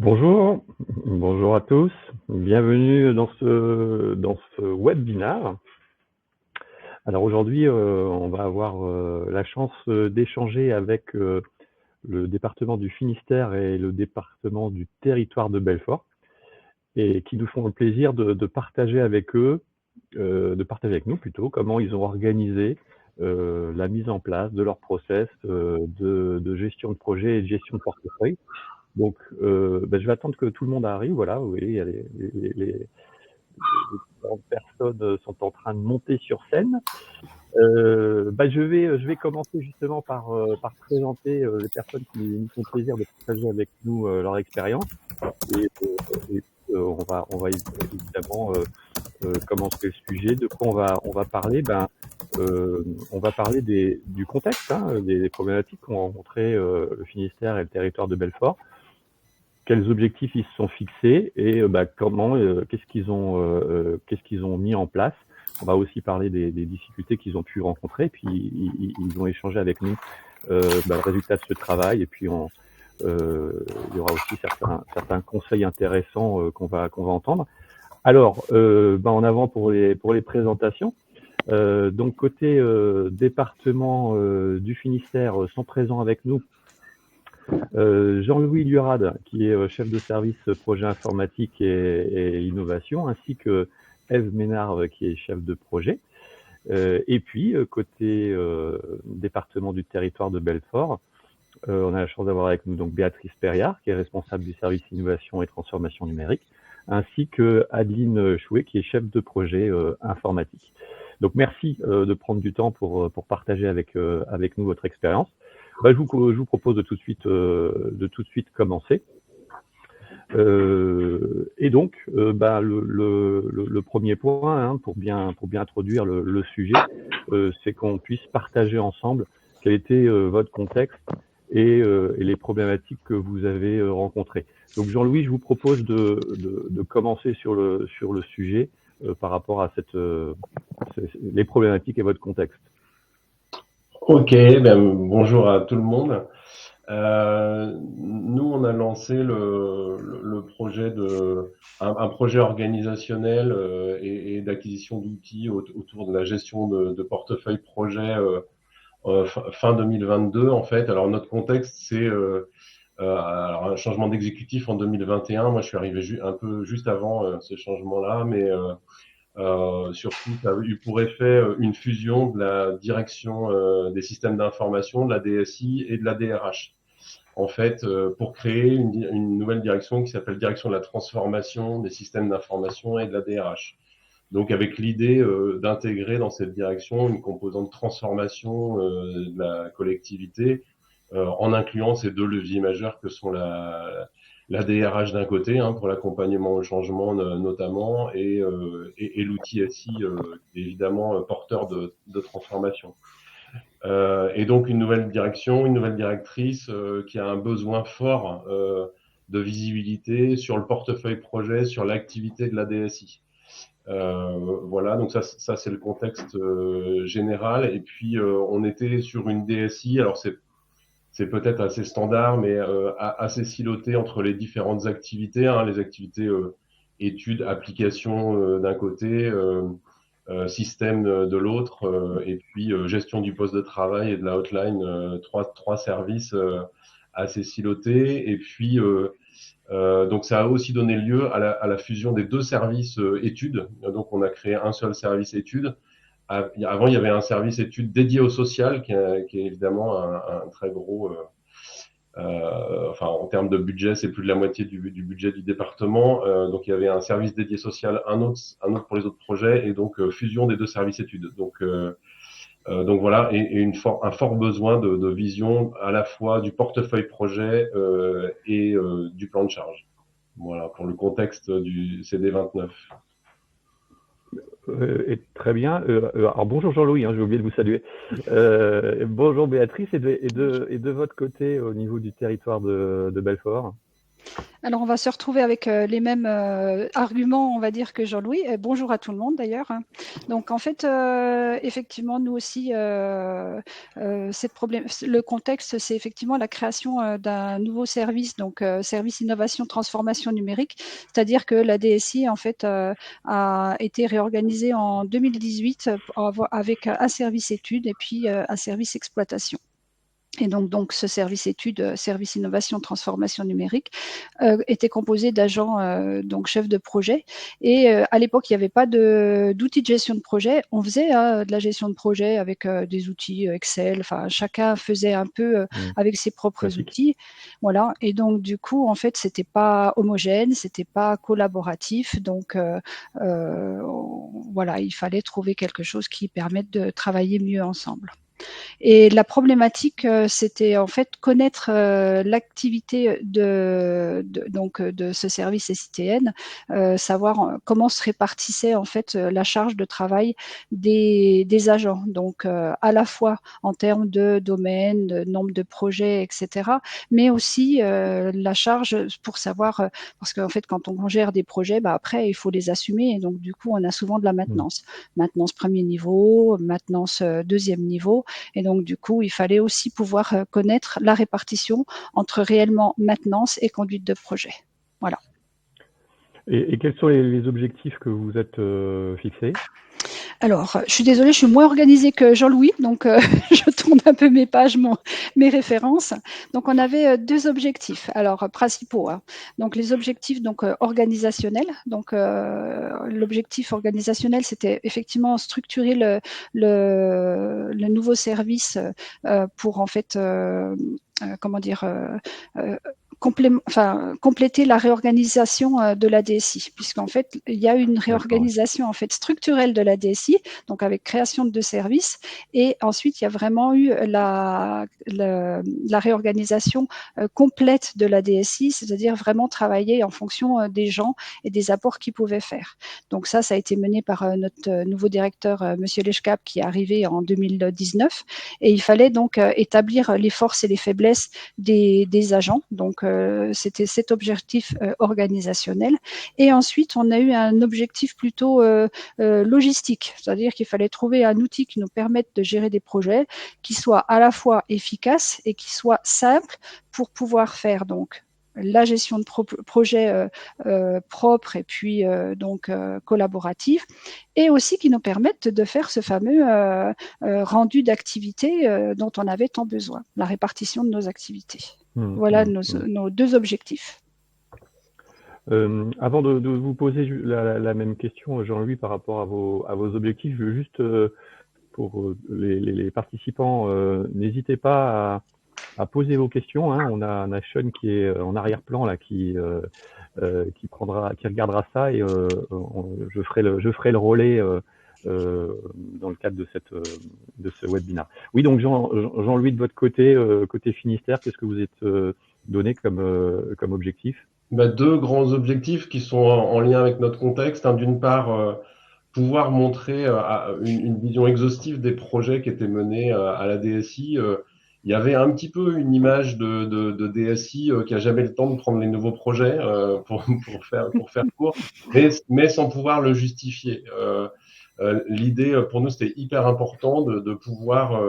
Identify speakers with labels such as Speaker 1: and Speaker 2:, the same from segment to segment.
Speaker 1: Bonjour, bonjour à tous. Bienvenue dans ce webinaire. Alors aujourd'hui, on va avoir la chance d'échanger avec le département du Finistère et le département du Territoire de Belfort, et qui nous font le plaisir de partager avec eux, de partager avec nous plutôt, comment ils ont organisé la mise en place de leur process de gestion de projet et de gestion de portefeuille. Donc, je vais attendre que tout le monde arrive. Voilà, vous voyez, il y a les différentes personnes sont en train de monter sur scène. Je vais commencer justement par présenter les personnes qui nous font plaisir de partager avec nous leur expérience. Et puis, on va évidemment commencer le sujet. De quoi on va parler? On va parler du contexte, hein, des problématiques qu'ont rencontré le Finistère et le territoire de Belfort. Quels objectifs ils se sont fixés et comment, qu'est-ce qu'ils ont mis en place. On va aussi parler des difficultés qu'ils ont pu rencontrer, puis ils ont échangé avec nous le résultat de ce travail, et puis il y aura aussi certains conseils intéressants qu'on va entendre. Alors, en avant pour les présentations. Donc côté département du Finistère, sont présents avec nous Jean-Louis Liurade, qui est chef de service projet informatique et innovation, ainsi que Ève Ménard, qui est chef de projet. Et puis, côté département du Territoire de Belfort, on a la chance d'avoir avec nous donc Béatrice Perriard, qui est responsable du service innovation et transformation numérique, ainsi que Adeline Chouet, qui est chef de projet informatique. Donc merci de prendre du temps pour partager avec nous votre expérience. Je vous propose de tout de suite commencer. Et donc, le premier point, hein, pour bien introduire le sujet, c'est qu'on puisse partager ensemble quel était votre contexte et les problématiques que vous avez rencontrées. Donc Jean-Louis, je vous propose de commencer sur le sujet par rapport à les problématiques et votre contexte.
Speaker 2: Ok, bonjour à tout le monde. Nous, on a lancé le projet un projet organisationnel et d'acquisition d'outils autour de la gestion de portefeuille projet fin 2022 en fait. Alors notre contexte, c'est alors un changement d'exécutif en 2021. Moi, je suis arrivé un peu juste avant ce changement-là, mais surtout, ça a eu pour effet une fusion de la direction des systèmes d'information, de la DSI et de la DRH. En fait, pour créer une nouvelle direction qui s'appelle Direction de la transformation des systèmes d'information et de la DRH. Donc, avec l'idée d'intégrer dans cette direction une composante de transformation de la collectivité, en incluant ces deux leviers majeurs que sont la DRH d'un côté, hein, pour l'accompagnement au changement notamment, et l'outil SI, évidemment porteur de transformation. Et donc une nouvelle direction, une nouvelle directrice qui a un besoin fort de visibilité sur le portefeuille projet, sur l'activité de la DSI. Voilà, donc ça c'est le contexte général. Et puis on était sur une DSI, alors c'est peut-être assez standard, mais assez siloté entre les différentes activités, hein, les activités études, applications d'un côté, système de l'autre, et puis gestion du poste de travail et de la hotline, trois services assez silotés. Et puis donc ça a aussi donné lieu à la fusion des deux services études. Donc on a créé un seul service études. Avant, il y avait un service études dédié au social, qui est évidemment un très gros, enfin en termes de budget, c'est plus de la moitié du budget du département. Donc il y avait un service dédié social, un autre pour les autres projets, et donc fusion des deux services études. Donc voilà, et un fort besoin de vision à la fois du portefeuille projet et du plan de charge. Voilà pour le contexte du CD29.
Speaker 1: Très bien. Alors bonjour Jean-Louis, hein, j'ai oublié de vous saluer. Bonjour Béatrice, et de votre côté au niveau du territoire de Belfort.
Speaker 3: Alors, on va se retrouver avec les mêmes arguments, on va dire, que Jean-Louis. Bonjour à tout le monde, d'ailleurs. Donc, en fait, effectivement, nous aussi, le contexte, c'est effectivement la création d'un nouveau service, donc service innovation transformation numérique, c'est-à-dire que la DSI, en fait, a été réorganisée en 2018 avec un service études et puis un service exploitation. Et donc ce service études, service innovation, transformation numérique, était composé d'agents, donc chefs de projet. Et à l'époque, il n'y avait pas d'outils de gestion de projet. On faisait de la gestion de projet avec des outils Excel. Enfin, chacun faisait un peu avec ses propres
Speaker 1: Classique.
Speaker 3: outils. Voilà. Et donc, du coup, en fait, c'était pas homogène, c'était pas collaboratif. Donc, voilà, il fallait trouver quelque chose qui permette de travailler mieux ensemble. Et la problématique, c'était en fait connaître l'activité de ce service SITN, savoir comment se répartissait en fait la charge de travail des agents. Donc à la fois en termes de domaine, de nombre de projets, etc., mais aussi la charge pour savoir, parce qu'en fait quand on gère des projets, après il faut les assumer et donc du coup on a souvent de la maintenance. Maintenance premier niveau, maintenance deuxième niveau. Et donc, du coup, il fallait aussi pouvoir connaître la répartition entre réellement maintenance et conduite de projet. Voilà.
Speaker 1: Et quels sont les objectifs que vous êtes fixés?
Speaker 3: Alors, je suis désolée, je suis moins organisée que Jean-Louis, donc je tourne un peu mes pages, mes références. Donc, on avait deux objectifs, alors principaux. Donc, les objectifs organisationnels. Donc, l'objectif organisationnel, c'était effectivement structurer le nouveau service pour en fait, comment dire, compléter la réorganisation de la DSI, puisqu'en fait, il y a une réorganisation en fait structurelle de la DSI, donc avec création de deux services, et ensuite il y a vraiment eu la réorganisation complète de la DSI, c'est-à-dire vraiment travailler en fonction des gens et des apports qu'ils pouvaient faire. Donc ça a été mené par notre nouveau directeur, Monsieur Lechkap, qui est arrivé en 2019, et il fallait donc établir les forces et les faiblesses des agents. Donc c'était cet objectif organisationnel. Et ensuite, on a eu un objectif plutôt logistique, c'est-à-dire qu'il fallait trouver un outil qui nous permette de gérer des projets qui soit à la fois efficace et qui soit simple pour pouvoir faire donc la gestion de projets propres et puis collaboratifs, et aussi qui nous permettent de faire ce fameux rendu d'activité dont on avait tant besoin, la répartition de nos activités. Voilà nos deux objectifs.
Speaker 1: Avant de vous poser la même question, Jean-Louis, par rapport à vos objectifs, je veux juste, pour les participants, n'hésitez pas à poser vos questions. On a Sean qui est en arrière-plan là, qui regardera ça, et je ferai le relais dans le cadre de ce webinaire. Oui, donc Jean-Louis, de votre côté, côté Finistère, qu'est-ce que vous êtes donné comme objectif?
Speaker 2: Deux grands objectifs qui sont en lien avec notre contexte. D'une part, pouvoir montrer une vision exhaustive des projets qui étaient menés à la DSI. Il y avait un petit peu une image de DSI qui a jamais le temps de prendre les nouveaux projets pour faire court, mais sans pouvoir le justifier. L'idée pour nous, c'était hyper important de pouvoir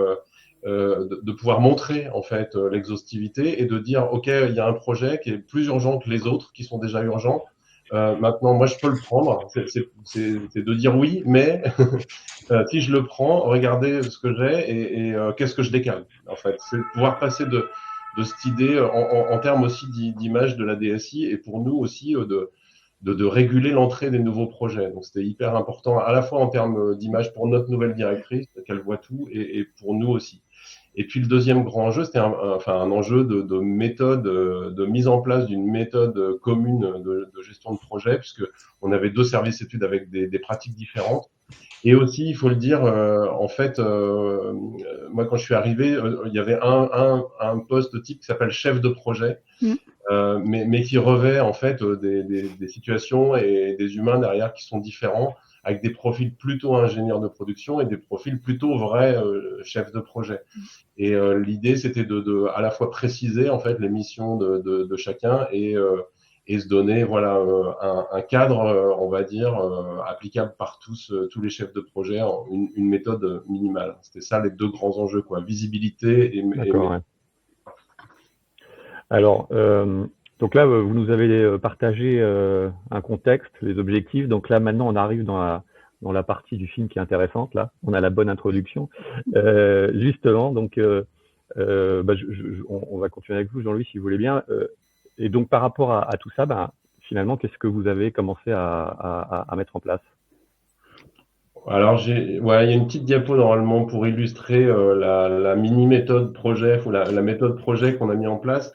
Speaker 2: montrer en fait l'exhaustivité et de dire ok, il y a un projet qui est plus urgent que les autres qui sont déjà urgents. Maintenant, moi, je peux le prendre. C'est de dire oui, mais si je le prends, regardez ce que j'ai et qu'est-ce que je décale. En fait, c'est pouvoir passer de cette idée en termes aussi d'image de la DSI et pour nous aussi de réguler l'entrée des nouveaux projets. Donc, c'était hyper important à la fois en termes d'image pour notre nouvelle directrice, qu'elle voit tout, et pour nous aussi. Et puis le deuxième grand enjeu, c'était un enjeu de méthode, de mise en place d'une méthode commune de gestion de projet, puisque on avait deux services études avec des pratiques différentes. Et aussi, il faut le dire, en fait, moi quand je suis arrivé, il y avait un poste type qui s'appelle chef de projet, mais qui revêt en fait des situations et des humains derrière qui sont différents. avec des profils plutôt ingénieurs de production et des profils plutôt vrais chefs de projet. Et l'idée, c'était de à la fois préciser en fait les missions de chacun et se donner voilà un cadre, on va dire, applicable par tous les chefs de projet, une méthode minimale. C'était ça les deux grands enjeux, quoi, visibilité et
Speaker 1: D'accord, ouais. Alors, donc là, vous nous avez partagé un contexte, les objectifs. Donc là, maintenant, on arrive dans la partie du film qui est intéressante. Là, on a la bonne introduction. Justement, donc, on va continuer avec vous, Jean-Louis, si vous voulez bien. Et donc, par rapport à tout ça, finalement, qu'est-ce que vous avez commencé à mettre en place?
Speaker 2: Alors, il y a une petite diapo normalement pour illustrer la mini méthode projet ou la méthode projet qu'on a mis en place.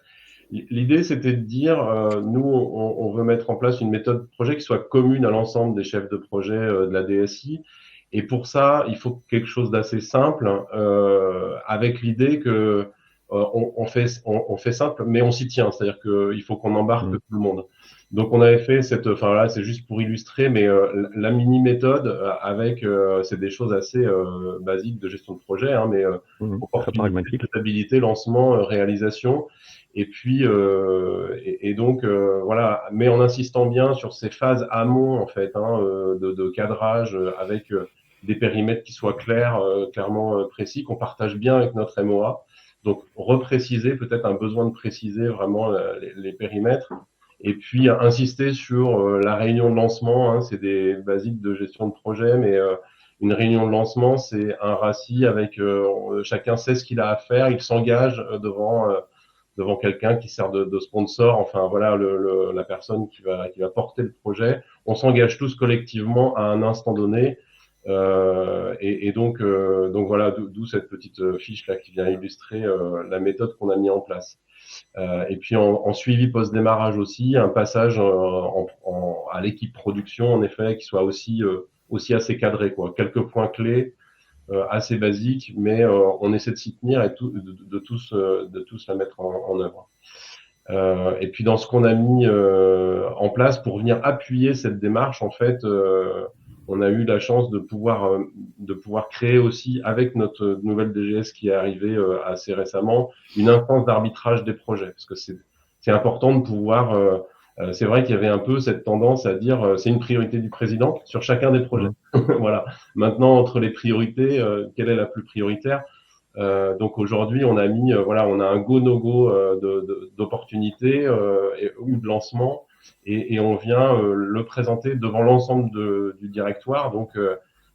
Speaker 2: L'idée, c'était de dire, nous, on veut mettre en place une méthode projet qui soit commune à l'ensemble des chefs de projet de la DSI. Et pour ça, il faut quelque chose d'assez simple, avec l'idée que on fait simple, mais on s'y tient. C'est-à-dire qu'il faut qu'on embarque tout le monde. Donc, on avait fait enfin là, c'est juste pour illustrer, mais la mini méthode avec, c'est des choses assez basiques de gestion de projet, hein, mais opportunité, stabilité, lancement, réalisation. Et puis, donc, voilà, mais en insistant bien sur ces phases amont, en fait, hein, de cadrage avec des périmètres qui soient clairs, clairement précis, qu'on partage bien avec notre MOA. Donc, repréciser, peut-être un besoin de préciser vraiment les périmètres. Et puis, insister sur la réunion de lancement, hein, c'est des basiques de gestion de projet, mais une réunion de lancement, c'est un RACI avec chacun sait ce qu'il a à faire, il s'engage devant quelqu'un qui sert de sponsor, enfin voilà la personne qui va porter le projet. On s'engage tous collectivement à un instant donné, et donc voilà, d'où cette petite fiche là qui vient illustrer la méthode qu'on a mis en place. Et puis en suivi post-démarrage aussi, un passage à l'équipe production en effet qui soit aussi assez cadré, quoi. Quelques points clés assez basiques, mais on essaie de s'y tenir et de tous la mettre en œuvre. Et puis dans ce qu'on a mis en place pour venir appuyer cette démarche, en fait, on a eu la chance de pouvoir créer aussi avec notre nouvelle DGS qui est arrivée assez récemment une instance d'arbitrage des projets, parce que c'est important de pouvoir. C'est vrai qu'il y avait un peu cette tendance à dire c'est une priorité du président sur chacun des projets. Voilà. Maintenant, entre les priorités, quelle est la plus prioritaire? Donc aujourd'hui, on a mis, on a un go/no-go d'opportunité ou de lancement, et on vient le présenter devant l'ensemble du directoire, donc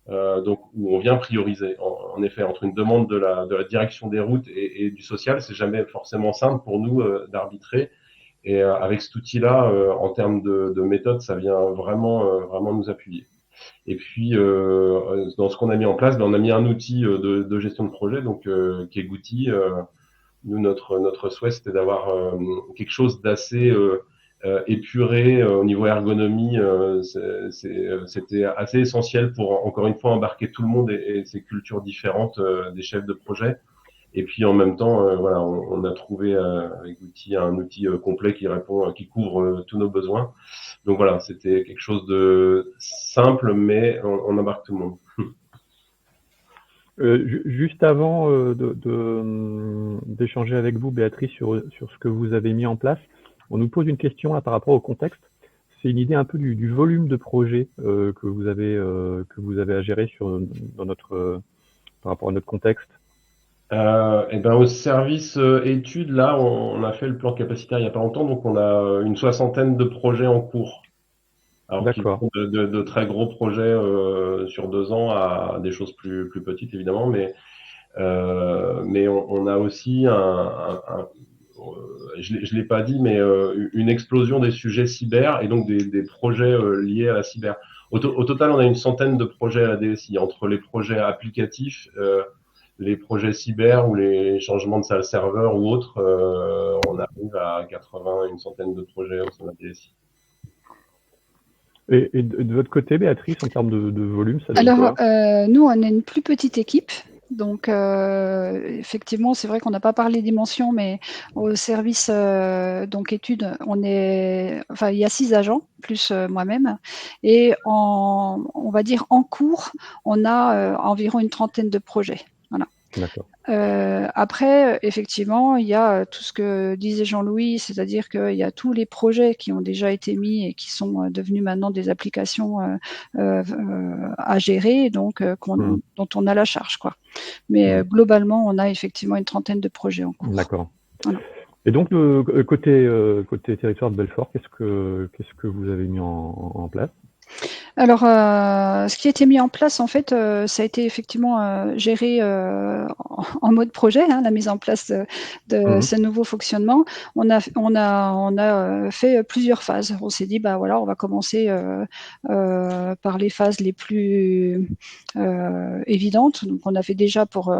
Speaker 2: où on vient prioriser. En effet, entre une demande de la direction des routes et du social, c'est jamais forcément simple pour nous d'arbitrer. Et avec cet outil-là, en termes de méthode, ça vient vraiment nous appuyer. Et puis, dans ce qu'on a mis en place, on a mis un outil de gestion de projet, donc qui est Gouti. Nous, notre souhait, c'était d'avoir quelque chose d'assez épuré au niveau ergonomie. C'était assez essentiel pour, encore une fois, embarquer tout le monde et ces cultures différentes des chefs de projet. Et puis en même temps, on a trouvé avec Gouti un outil complet qui couvre tous nos besoins. Donc voilà, c'était quelque chose de simple, mais on embarque tout le monde.
Speaker 1: Juste avant d'échanger avec vous, Béatrice, sur ce que vous avez mis en place, on nous pose une question là par rapport au contexte. C'est une idée un peu du volume de projet que vous avez à gérer par rapport à notre contexte.
Speaker 2: Au service études, là, on a fait le plan capacitaire il n'y a pas longtemps, donc on a une 60aine de projets en cours. Alors, qui vont de très gros projets sur 2 ans à des choses plus petites, évidemment, mais on a aussi je l'ai pas dit, mais une explosion des sujets cyber et donc des projets liés à la cyber. Au total, on a une centaine de projets à la DSI, entre les projets applicatifs, les projets cyber ou les changements de salle serveur ou autres, on arrive à 80, une centaine de projets au sein de la DSI.
Speaker 1: Et de votre côté, Béatrice, en termes de volume, ça donne
Speaker 3: quoi ?
Speaker 1: Alors,
Speaker 3: nous, on est une plus petite équipe. Donc, effectivement, c'est vrai qu'on n'a pas parlé dimension, mais au service donc études, il y a 6 agents plus moi-même, et on va dire en cours, on a environ une trentaine de projets. Voilà.
Speaker 1: D'accord.
Speaker 3: Après, effectivement, il y a tout ce que disait Jean-Louis, c'est-à-dire qu'il y a tous les projets qui ont déjà été mis et qui sont devenus maintenant des applications à gérer, donc dont on a la charge, quoi. Mais globalement, on a effectivement une trentaine de projets en cours.
Speaker 1: D'accord.
Speaker 3: Voilà.
Speaker 1: Et donc, côté territoire de Belfort, qu'est-ce que vous avez mis en place?
Speaker 3: Alors, ce qui a été mis en place, en fait, ça a été effectivement géré en mode projet, hein, la mise en place de ce nouveau fonctionnement. On a fait plusieurs phases. On s'est dit, bah voilà, on va commencer par les phases les plus évidentes. Donc, on a fait déjà pour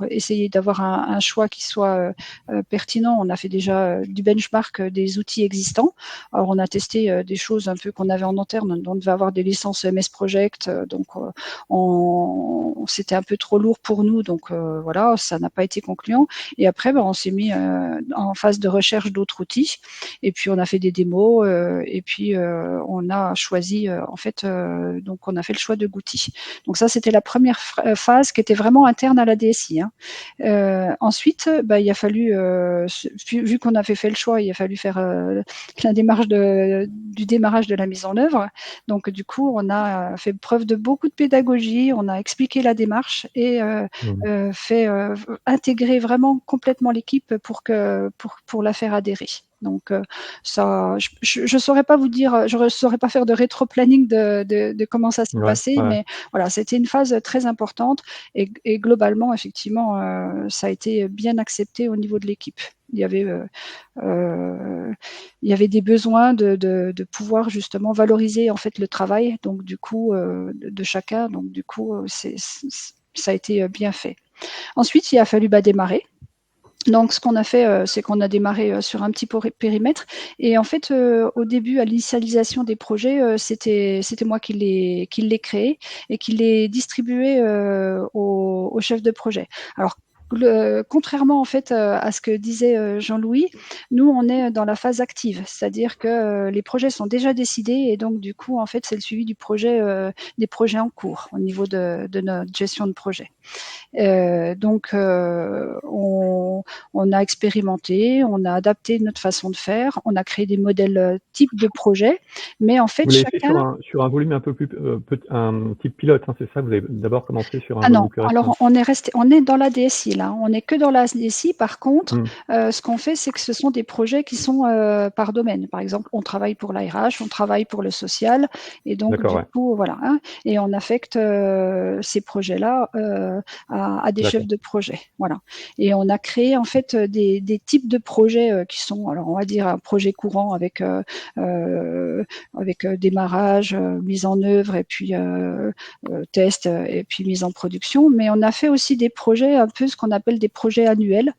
Speaker 3: essayer d'avoir un choix qui soit pertinent. On a fait déjà du benchmark des outils existants. Alors, on a testé des choses un peu qu'on avait en interne. On devait avoir des licences MS Project, donc c'était un peu trop lourd pour nous, donc voilà, ça n'a pas été concluant. Et après, on s'est mis en phase de recherche d'autres outils, et puis on a fait des démos, et puis on a choisi, donc on a fait le choix de Gouti. Donc ça, c'était la première phase qui était vraiment interne à la DSI, hein. Ensuite, il a fallu, vu qu'on avait fait le choix, il a fallu faire la démarche du démarrage de la mise en œuvre. Donc du coup, on a fait preuve de beaucoup de pédagogie, on a expliqué la démarche et fait intégrer vraiment complètement l'équipe pour la faire adhérer. Donc ça, je saurais pas vous dire, je saurais pas faire de rétro-planning de comment ça s'est passé, mais voilà, c'était une phase très importante et globalement, effectivement, ça a été bien accepté au niveau de l'équipe. Il y avait des besoins de pouvoir justement valoriser en fait le travail, donc du coup de chacun, donc du coup ça a été bien fait. Ensuite, il a fallu démarrer. Donc, ce qu'on a fait, c'est qu'on a démarré sur un petit périmètre. Et en fait, au début, à l'initialisation des projets, c'était moi qui l'ai créé et qui l'ai distribué aux chefs de projet. Alors, contrairement en fait à ce que disait Jean-Louis, nous on est dans la phase active, c'est-à-dire que les projets sont déjà décidés et donc du coup en fait c'est le suivi du projet, des projets en cours au niveau de notre gestion de projet. Donc on a expérimenté, on a adapté notre façon de faire, on a créé des modèles types de projets, mais en fait
Speaker 1: vous l'avez fait
Speaker 3: chacun…
Speaker 1: sur un volume un peu plus un type pilote, hein, c'est ça? Vous avez d'abord commencé sur un
Speaker 3: Ah
Speaker 1: volume
Speaker 3: non,
Speaker 1: plus restreint.
Speaker 3: alors on est dans la DSI là, on n'est que dans la DSI. Par contre, ce qu'on fait, c'est que ce sont des projets qui sont par domaine. Par exemple, on travaille pour l'ARH, on travaille pour le social, et donc du coup, voilà, hein, et on affecte ces projets-là à des chefs de projet, voilà. Et on a créé en fait des types de projets qui sont, alors on va dire un projet courant avec démarrage, mise en œuvre et puis test et puis mise en production. Mais on a fait aussi des projets, un peu ce qu'on appelle des projets annuels,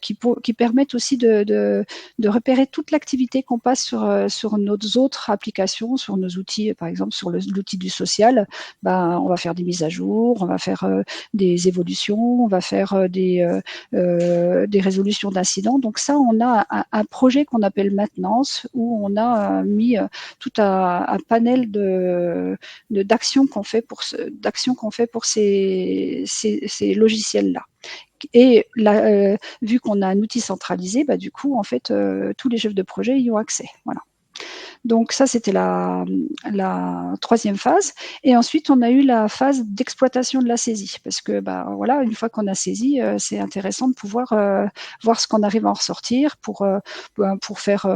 Speaker 3: qui permettent aussi de repérer toute l'activité qu'on passe sur nos autres applications, sur nos outils, par exemple sur l'outil du social. On va faire des mises à jour, on va faire des évolutions, on va faire des résolutions d'incidents. Donc ça, on a un projet qu'on appelle maintenance, où on a mis tout un panel d'actions qu'on fait pour ces logiciels-là. Et là, vu qu'on a un outil centralisé, du coup, en fait, tous les chefs de projet y ont accès. Voilà. Donc ça, c'était la troisième phase. Et ensuite, on a eu la phase d'exploitation de la saisie. Parce que, voilà, une fois qu'on a saisi, c'est intéressant de pouvoir voir ce qu'on arrive à en ressortir pour faire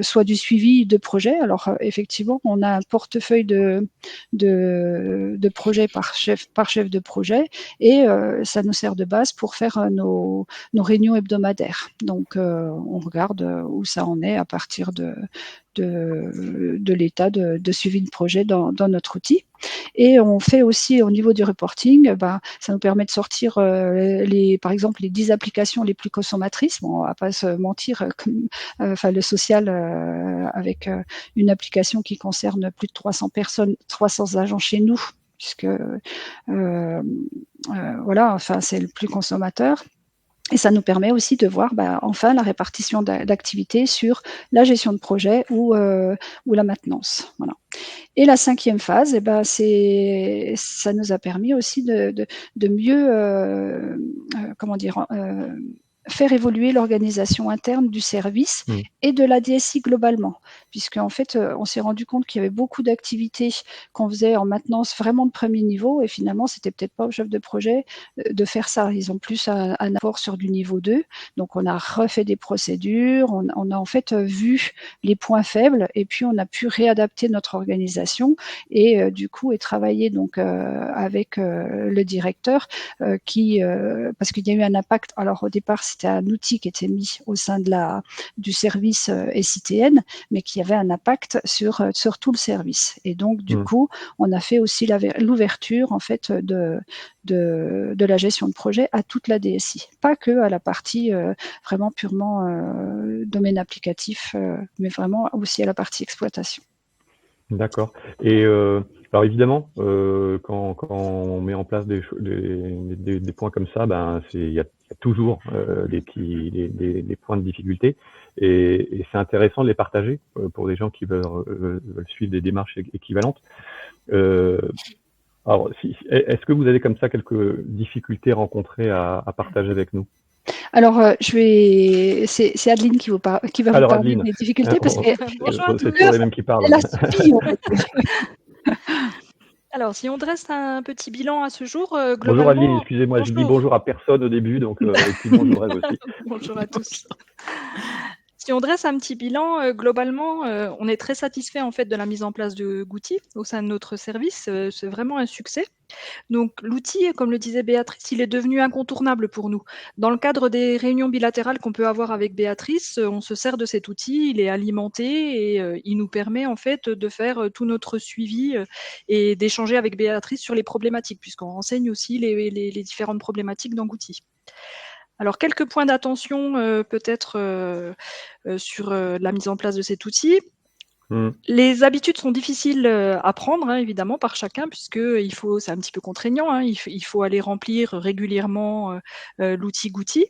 Speaker 3: soit du suivi de projet. Alors, effectivement, on a un portefeuille de projets par chef de projet, et ça nous sert de base pour faire nos réunions hebdomadaires. Donc, on regarde où ça en est à partir de l'état de suivi de projet dans notre outil. Et on fait aussi au niveau du reporting, ça nous permet de sortir par exemple les 10 applications les plus consommatrices. Bon, on va pas se mentir, le social avec une application qui concerne plus de 300 personnes, 300 agents chez nous. puisque voilà, enfin, c'est le plus consommateur. Et ça nous permet aussi de voir, enfin, la répartition d'activités sur la gestion de projet ou la maintenance. Voilà. Et la 5e phase, ça nous a permis aussi de mieux, comment dire, faire évoluer l'organisation interne du service et de la DSI globalement. Puisqu'en fait, on s'est rendu compte qu'il y avait beaucoup d'activités qu'on faisait en maintenance vraiment de premier niveau et finalement, c'était peut-être pas au chef de projet de faire ça. Ils ont plus un apport sur du niveau 2. Donc, on a refait des procédures, on a en fait vu les points faibles et puis on a pu réadapter notre organisation et du coup, et travailler donc avec le directeur parce qu'il y a eu un impact. Alors, au départ, c'était un outil qui était mis au sein du service SITN, mais qui avait un impact sur tout le service. Et donc, du coup, on a fait aussi l'ouverture en fait de la gestion de projet à toute la DSI, pas que à la partie vraiment purement domaine applicatif, mais vraiment aussi à la partie exploitation.
Speaker 1: D'accord. Et alors évidemment, quand on met en place des points comme ça, il y a toujours des points de difficulté, et c'est intéressant de les partager pour des gens qui veulent suivre des démarches équivalentes. Alors, est-ce que vous avez comme ça quelques difficultés rencontrées à partager avec nous?
Speaker 3: Alors, c'est Adeline qui va vous parler des difficultés parce que
Speaker 1: c'est toujours les mêmes qui parlent.
Speaker 3: Elle a subi, on va dire.
Speaker 4: Alors, si on dresse un petit bilan à ce jour, globalement...
Speaker 1: Bonjour Adeline, excusez-moi, je dis bonjour à personne au début, donc et puis bonjour à vous aussi.
Speaker 4: Bonjour à tous. Si on dresse un petit bilan, globalement, on est très satisfait en fait de la mise en place de Gouti au sein de notre service. C'est vraiment un succès. Donc l'outil, comme le disait Béatrice, il est devenu incontournable pour nous. Dans le cadre des réunions bilatérales qu'on peut avoir avec Béatrice, on se sert de cet outil, il est alimenté et il nous permet en fait de faire tout notre suivi et d'échanger avec Béatrice sur les problématiques, puisqu'on renseigne aussi les différentes problématiques dans Gouti. Alors, quelques points d'attention peut-être sur la mise en place de cet outil. Les habitudes sont difficiles à prendre, évidemment, par chacun, puisque c'est un petit peu contraignant. Il faut aller remplir régulièrement l'outil Gouti.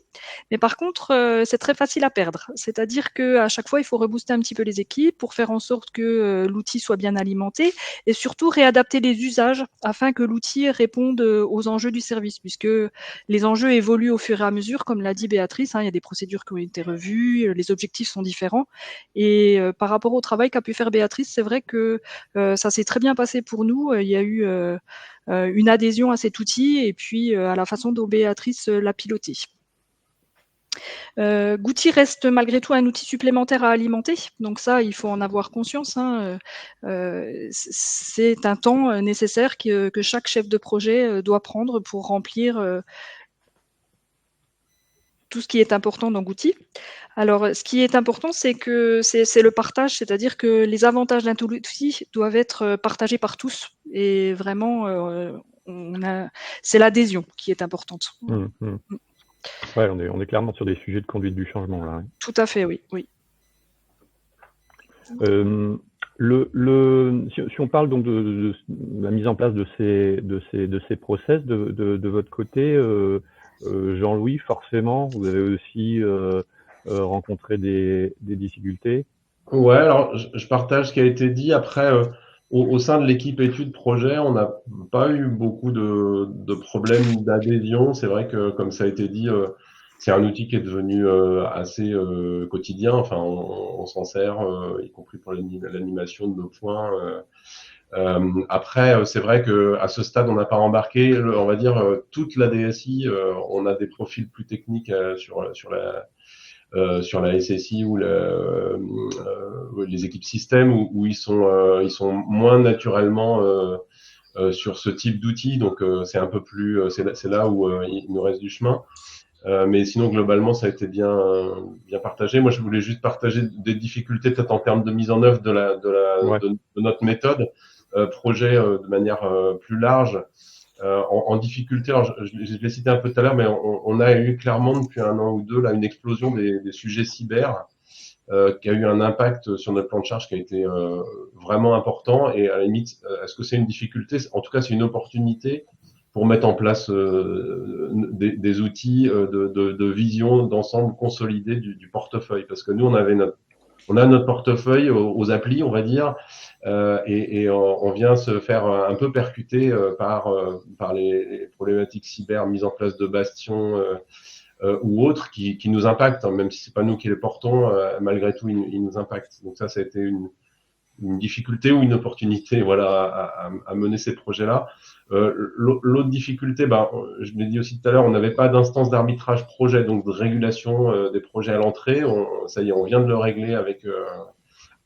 Speaker 4: Mais par contre, c'est très facile à perdre. C'est-à-dire qu'à chaque fois, il faut rebooster un petit peu les équipes pour faire en sorte que l'outil soit bien alimenté et surtout réadapter les usages afin que l'outil réponde aux enjeux du service, puisque les enjeux évoluent au fur et à mesure, comme l'a dit Béatrice. Il y a des procédures qui ont été revues, les objectifs sont différents. Et par rapport au travail qu'a pu faire Béatrice, c'est vrai que ça s'est très bien passé pour nous. Il y a eu une adhésion à cet outil et puis à la façon dont Béatrice l'a piloté. Gouti reste malgré tout un outil supplémentaire à alimenter, donc ça, il faut en avoir conscience. C'est un temps nécessaire que chaque chef de projet doit prendre pour remplir tout ce qui est important dans Gouti. Alors, ce qui est important, c'est que c'est le partage, c'est-à-dire que les avantages d'un outil doivent être partagés par tous. Et vraiment, c'est l'adhésion qui est importante.
Speaker 1: Ouais, on est clairement sur des sujets de conduite du changement là.
Speaker 4: Tout à fait, oui.
Speaker 1: Si on parle donc de la mise en place de ces process de votre côté, Jean-Louis, forcément, vous avez aussi rencontré des difficultés.
Speaker 2: Ouais, alors je partage ce qui a été dit. Après, au sein de l'équipe études projet, on n'a pas eu beaucoup de problèmes d'adhésion. C'est vrai que, comme ça a été dit, c'est un outil qui est devenu assez quotidien. Enfin, on s'en sert, y compris pour l'animation de nos points. Après, c'est vrai que à ce stade, on n'a pas embarqué, on va dire, toute la DSI. On a des profils plus techniques sur la SSI ou les équipes système où ils sont moins naturellement sur ce type d'outils. Donc c'est un peu plus, c'est là où il nous reste du chemin. Mais sinon, globalement, ça a été bien partagé. Moi, je voulais juste partager des difficultés peut-être en termes de mise en œuvre de notre méthode projet de manière plus large. En difficulté, alors je l'ai cité un peu tout à l'heure, mais on a eu clairement depuis 1 an ou 2 là une explosion des sujets cyber. qui a eu un impact sur notre plan de charge qui a été vraiment important. Et à la limite, est-ce que c'est une difficulté? En tout cas, c'est une opportunité pour mettre en place des outils de vision d'ensemble consolidé du portefeuille. Parce que nous, on a notre portefeuille aux applis, on va dire, et on vient se faire un peu percuter par les problématiques cyber, mise en place de bastions ou autres qui nous impactent, hein, même si c'est pas nous qui les portons, malgré tout, ils nous impactent. Donc ça a été une difficulté ou une opportunité, voilà, à mener ces projets-là. L'autre difficulté, je l'ai dit aussi tout à l'heure, on n'avait pas d'instance d'arbitrage projet, donc de régulation des projets à l'entrée. Ça y est, on vient de le régler avec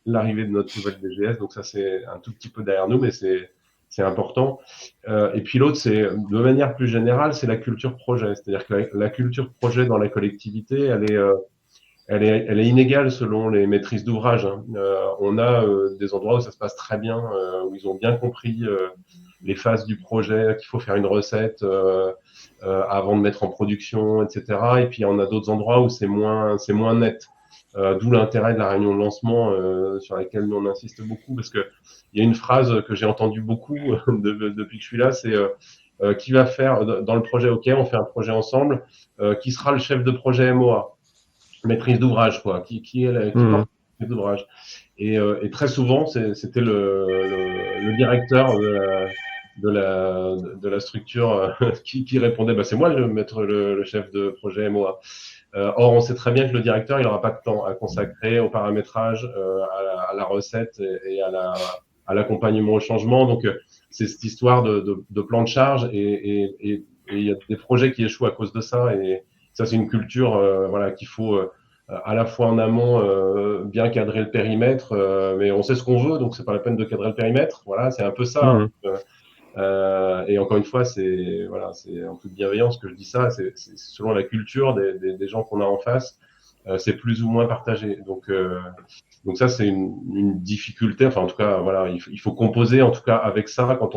Speaker 2: l'arrivée de notre nouvelle DGS, donc ça c'est un tout petit peu derrière nous, mais c'est important. Et puis l'autre, c'est de manière plus générale, c'est la culture projet. C'est-à-dire que la culture projet dans la collectivité, elle est inégale selon les maîtrises d'ouvrage. Hein. On a des endroits où ça se passe très bien, où ils ont bien compris les phases du projet, qu'il faut faire une recette avant de mettre en production, etc. Et puis on a d'autres endroits où c'est moins net. D'où l'intérêt de la réunion de lancement sur laquelle nous on insiste beaucoup, parce que il y a une phrase que j'ai entendue beaucoup depuis que je suis là, c'est qui va faire dans le projet, ok, on fait un projet ensemble, qui sera le chef de projet MOA, maîtrise d'ouvrage, quoi, qui est qui porte maîtrise d'ouvrage. Et très souvent, c'était le directeur de la structure qui répondait, c'est moi le chef de projet MOA. Or, on sait très bien que le directeur, il n'aura pas de temps à consacrer au paramétrage, à la recette et à l'accompagnement au changement. Donc, c'est cette histoire de plan de charge et il y a des projets qui échouent à cause de ça. Et ça, c'est une culture voilà, qu'il faut à la fois en amont bien cadrer le périmètre, mais on sait ce qu'on veut, donc c'est pas la peine de cadrer le périmètre. Voilà, c'est un peu ça. Et encore une fois, c'est en toute bienveillance que je dis ça. C'est selon la culture des gens qu'on a en face, c'est plus ou moins partagé. Donc ça, c'est une difficulté. Enfin, en tout cas, voilà, il faut composer en tout cas avec ça quand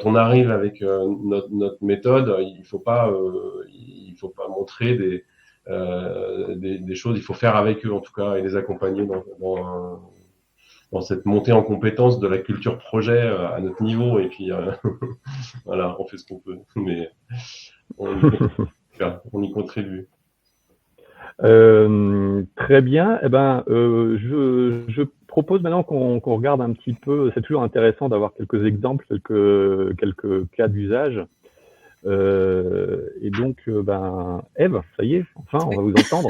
Speaker 2: on arrive avec notre méthode. Il faut pas montrer des choses. Il faut faire avec eux en tout cas et les accompagner dans cette montée en compétence de la culture projet à notre niveau. Et puis, voilà, on fait ce qu'on peut, mais on y contribue.
Speaker 1: Très bien. Eh ben, je propose maintenant qu'on regarde un petit peu. C'est toujours intéressant d'avoir quelques exemples, quelques cas d'usage. Et donc, Ève, ça y est, enfin, on va vous entendre.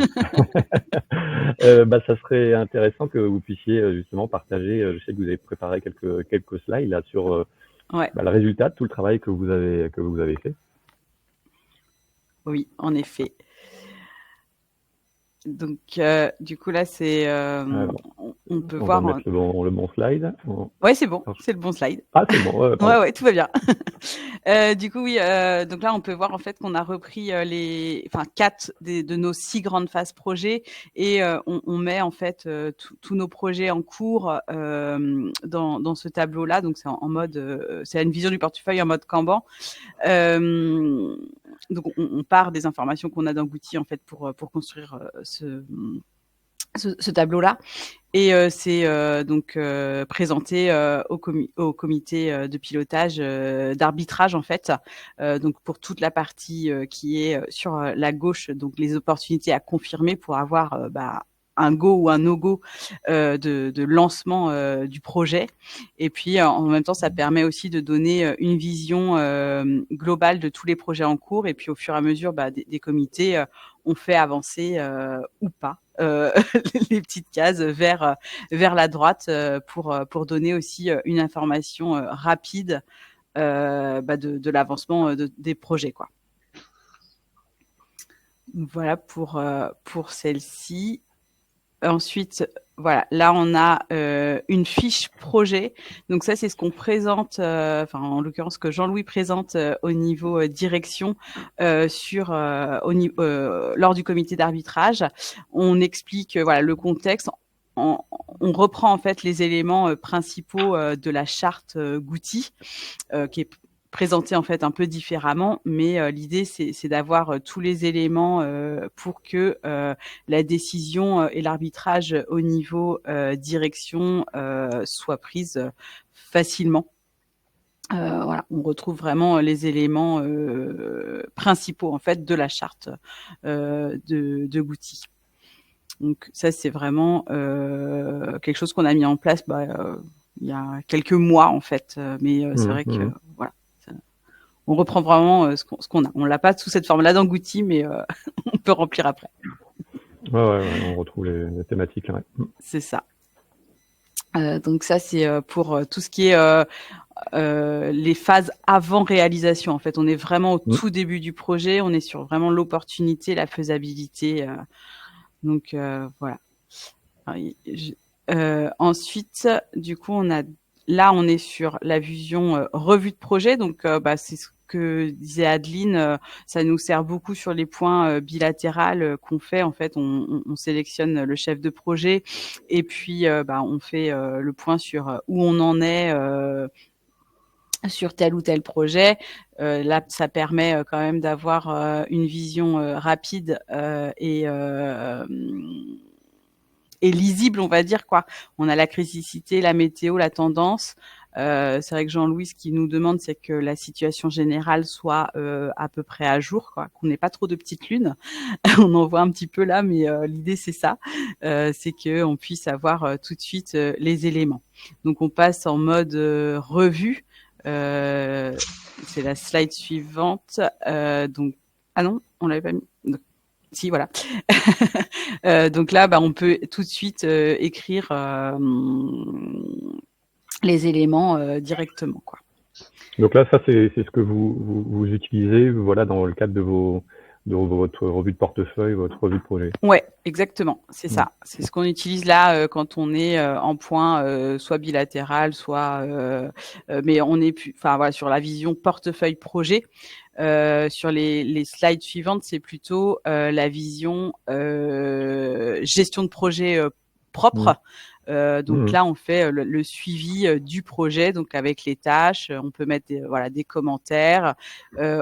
Speaker 1: Ça serait intéressant que vous puissiez justement partager. Je sais que vous avez préparé quelques slides là sur le résultat de tout le travail que vous avez fait.
Speaker 5: Oui, en effet. Donc, du coup, là, c'est, on peut voir.
Speaker 1: On va mettre le bon slide.
Speaker 5: Ouais, c'est bon, c'est le bon slide.
Speaker 1: Ah, c'est bon.
Speaker 5: Ouais, tout va bien. Du coup, oui. Donc là, on peut voir en fait qu'on a repris 4 de nos 6 grandes phases projets et on met en fait tous nos projets en cours dans ce tableau-là. Donc c'est en mode, c'est une vision du portefeuille en mode Kanban. Donc on part des informations qu'on a dans Gouti en fait pour construire ce tableau-là. Et c'est donc présenté au comité de pilotage d'arbitrage en fait. Donc pour toute la partie qui est sur la gauche, donc les opportunités à confirmer pour avoir un go ou un no-go de lancement du projet. Et puis, en même temps, ça permet aussi de donner une vision globale de tous les projets en cours. Et puis, au fur et à mesure des comités, on fait avancer ou pas les petites cases vers la droite pour donner aussi une information rapide de l'avancement des projets, quoi. Voilà pour celle-ci. Ensuite, voilà, là on a une fiche projet. Donc ça, c'est ce qu'on présente, en l'occurrence que Jean-Louis présente au niveau direction lors du comité d'arbitrage. On explique le contexte. On reprend en fait les éléments principaux de la charte Gouti, qui est présenté en fait un peu différemment, mais l'idée c'est d'avoir tous les éléments pour que la décision et l'arbitrage au niveau direction soient prises facilement. Voilà, on retrouve vraiment les éléments principaux en fait de la charte de Gouty. Donc ça c'est vraiment quelque chose qu'on a mis en place il y a quelques mois en fait, mais c'est vrai que voilà, on reprend vraiment ce qu'on a. On l'a pas sous cette forme-là dans Gouty, mais on peut remplir après.
Speaker 1: Ouais, on retrouve les thématiques. Ouais.
Speaker 5: C'est ça. Donc ça c'est pour tout ce qui est les phases avant réalisation. En fait, on est vraiment au tout début du projet. On est sur vraiment l'opportunité, la faisabilité. Donc voilà. Ensuite, du coup, on est sur la vision revue de projet. Donc, c'est ce que disait Adeline. Ça nous sert beaucoup sur les points bilatéraux qu'on fait. En fait, on sélectionne le chef de projet et puis on fait le point sur où on en est. Sur tel ou tel projet. Là, ça permet quand même d'avoir une vision rapide et lisible, on va dire, quoi. On a la criticité, la météo, la tendance. C'est vrai que Jean-Louis, ce qu'il nous demande, c'est que la situation générale soit à peu près à jour, quoi, qu'on n'ait pas trop de petites lunes. On en voit un petit peu là, mais l'idée, c'est ça. C'est qu'on puisse avoir tout de suite les éléments. Donc, on passe en mode revue. C'est la slide suivante. Donc, ah non, on l'avait pas mis. Donc, si, voilà. Donc là, on peut tout de suite écrire les éléments directement, quoi.
Speaker 1: Donc là, ça c'est ce que vous utilisez, voilà, dans le cadre de votre revue de portefeuille, votre revue de projet.
Speaker 5: Ouais, exactement, c'est ça. C'est ce qu'on utilise là quand on est en point soit bilatéral, soit mais on est plus, enfin voilà, sur la vision portefeuille projet. Sur les slides suivantes, c'est plutôt la vision gestion de projet propre. Donc là, on fait le suivi du projet, donc avec les tâches. On peut mettre des commentaires.
Speaker 1: Ouais,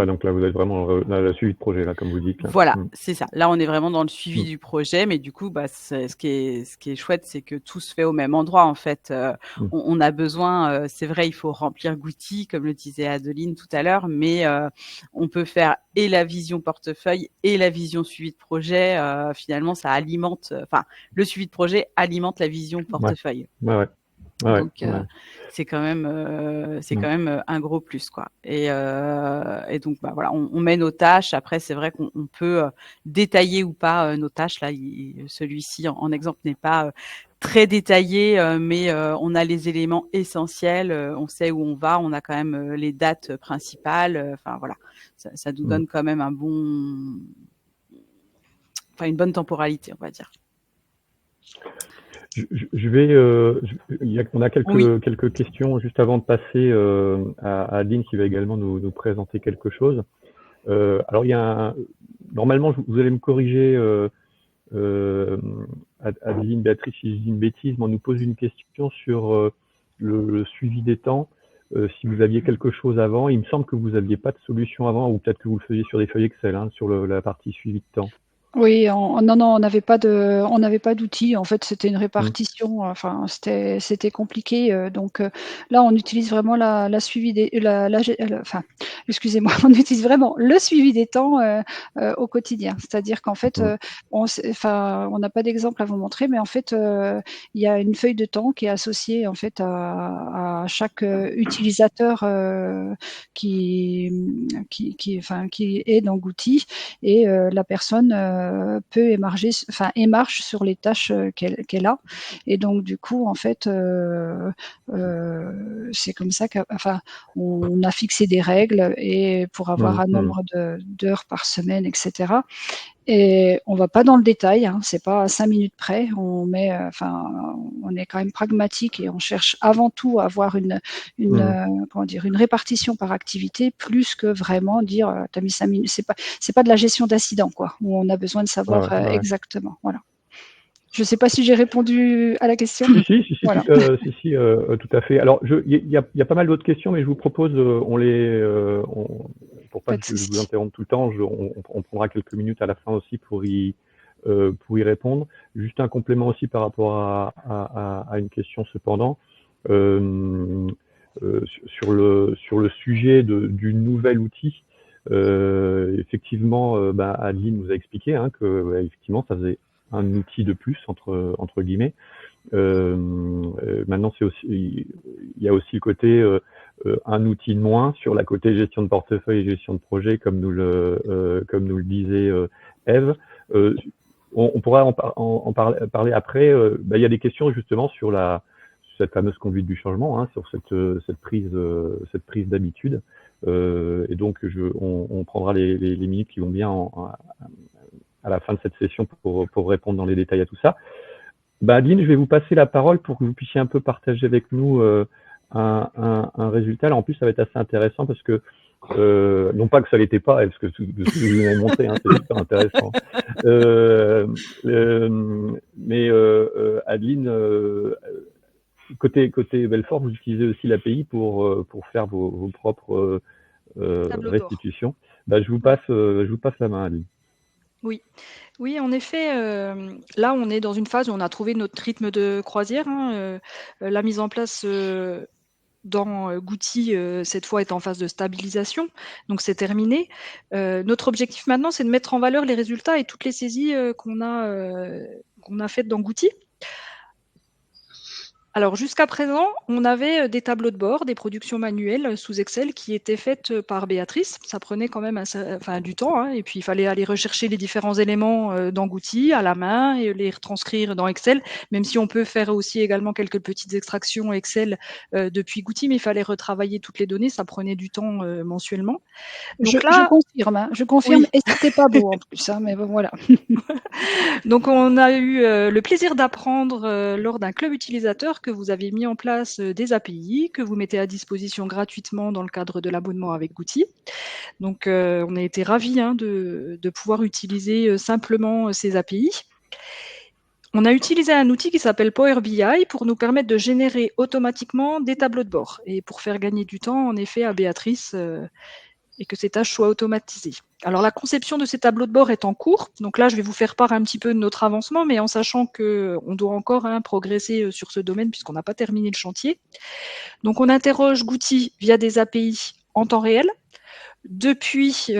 Speaker 1: donc là, vous êtes vraiment dans le suivi de projet, là, comme vous dites. Là.
Speaker 5: Voilà, c'est ça. Là, on est vraiment dans le suivi du projet, mais du coup, ce qui est chouette, c'est que tout se fait au même endroit, en fait. On a besoin, c'est vrai, il faut remplir Gouty, comme le disait Adeline tout à l'heure, mais on peut faire et la vision portefeuille et la vision suivi de projet. Finalement, ça alimente, le suivi de projet alimente la vision portefeuille. Donc c'est quand même un gros plus, quoi. Et donc voilà, on met nos tâches. Après, c'est vrai qu'on peut détailler ou pas nos tâches. Là, celui-ci en exemple n'est pas très détaillé, mais on a les éléments essentiels. On sait où on va. On a quand même les dates principales. Voilà, ça nous donne quand même une bonne temporalité, on va dire.
Speaker 1: On a quelques questions juste avant de passer à Adeline qui va également nous présenter quelque chose. Alors normalement vous allez me corriger, Adeline, Béatrice, si je dis une bêtise, mais on nous pose une question sur le suivi des temps. Si vous aviez quelque chose avant, il me semble que vous n'aviez pas de solution avant, ou peut-être que vous le faisiez sur des feuilles Excel, sur la partie suivi de temps.
Speaker 3: Oui, non, on n'avait pas d'outils. En fait, c'était une répartition. Enfin, c'était compliqué. Donc là, on utilise vraiment excusez-moi, on utilise vraiment le suivi des temps au quotidien. C'est-à-dire qu'en fait, on n'a pas d'exemple à vous montrer, mais en fait, il y a une feuille de temps qui est associée en fait à chaque utilisateur qui est dans Gouty, et la personne peut émarge sur les tâches qu'elle a, et donc du coup en fait c'est comme ça qu'on a fixé des règles et pour avoir un nombre d'heures par semaine, etc. Et on va pas dans le détail, c'est pas à 5 minutes près. On est quand même pragmatique et on cherche avant tout à avoir une répartition par activité, plus que vraiment dire t'as mis 5 minutes. C'est pas de la gestion d'incident, quoi, où on a besoin de savoir exactement. Voilà. Je ne sais pas si j'ai répondu à la question.
Speaker 1: Si,
Speaker 3: Voilà.
Speaker 1: tout à fait. Alors, il y a pas mal d'autres questions, mais je vous propose, pour pas
Speaker 3: Pas
Speaker 1: que
Speaker 3: de
Speaker 1: je vous
Speaker 3: souci.
Speaker 1: interrompe tout le temps, on prendra quelques minutes à la fin aussi pour y répondre. Juste un complément aussi par rapport à une question cependant. Sur le sujet du nouvel outil, effectivement, Adeline nous a expliqué que effectivement, ça faisait un outil de plus entre guillemets. Maintenant, il y a aussi le côté un outil de moins sur la côté gestion de portefeuille et gestion de projet, comme nous le disait Eve. On pourra en parler après. Il y a des questions justement sur cette fameuse conduite du changement, sur cette prise d'habitude. Et donc, on prendra les minutes qui vont bien à la fin de cette session pour répondre dans les détails à tout ça. Adeline, je vais vous passer la parole pour que vous puissiez un peu partager avec nous un résultat. Là, en plus, ça va être assez intéressant parce que, non pas que ça l'était pas, parce que de ce que vous m'avez montré, c'est super intéressant. Mais Adeline, côté Belfort, vous utilisez aussi l'API pour faire vos propres restitutions. Je vous passe la main, Adeline.
Speaker 4: Oui, en effet, là, on est dans une phase où on a trouvé notre rythme de croisière. La mise en place dans Gouti, cette fois, est en phase de stabilisation, donc c'est terminé. Notre objectif maintenant, c'est de mettre en valeur les résultats et toutes les saisies qu'on a faites dans Gouti. Alors jusqu'à présent, on avait des tableaux de bord, des productions manuelles sous Excel qui étaient faites par Béatrice. Ça prenait quand même du temps, et puis il fallait aller rechercher les différents éléments dans Gouti à la main et les retranscrire dans Excel, même si on peut faire aussi également quelques petites extractions Excel depuis Gouti, mais il fallait retravailler toutes les données, ça prenait du temps mensuellement. Donc
Speaker 3: Je confirme,
Speaker 4: oui.
Speaker 3: et c'était pas beau en plus, mais bon, voilà.
Speaker 4: Donc on a eu le plaisir d'apprendre lors d'un club utilisateur que vous avez mis en place des API, que vous mettez à disposition gratuitement dans le cadre de l'abonnement avec Gouti. Donc on a été ravis de pouvoir utiliser simplement ces API. On a utilisé un outil qui s'appelle Power BI pour nous permettre de générer automatiquement des tableaux de bord et pour faire gagner du temps en effet à Béatrice et que ces tâches soient automatisées. Alors la conception de ces tableaux de bord est en cours, donc là je vais vous faire part un petit peu de notre avancement, mais en sachant qu'on doit encore progresser sur ce domaine puisqu'on n'a pas terminé le chantier. Donc on interroge Gouti via des API en temps réel. Depuis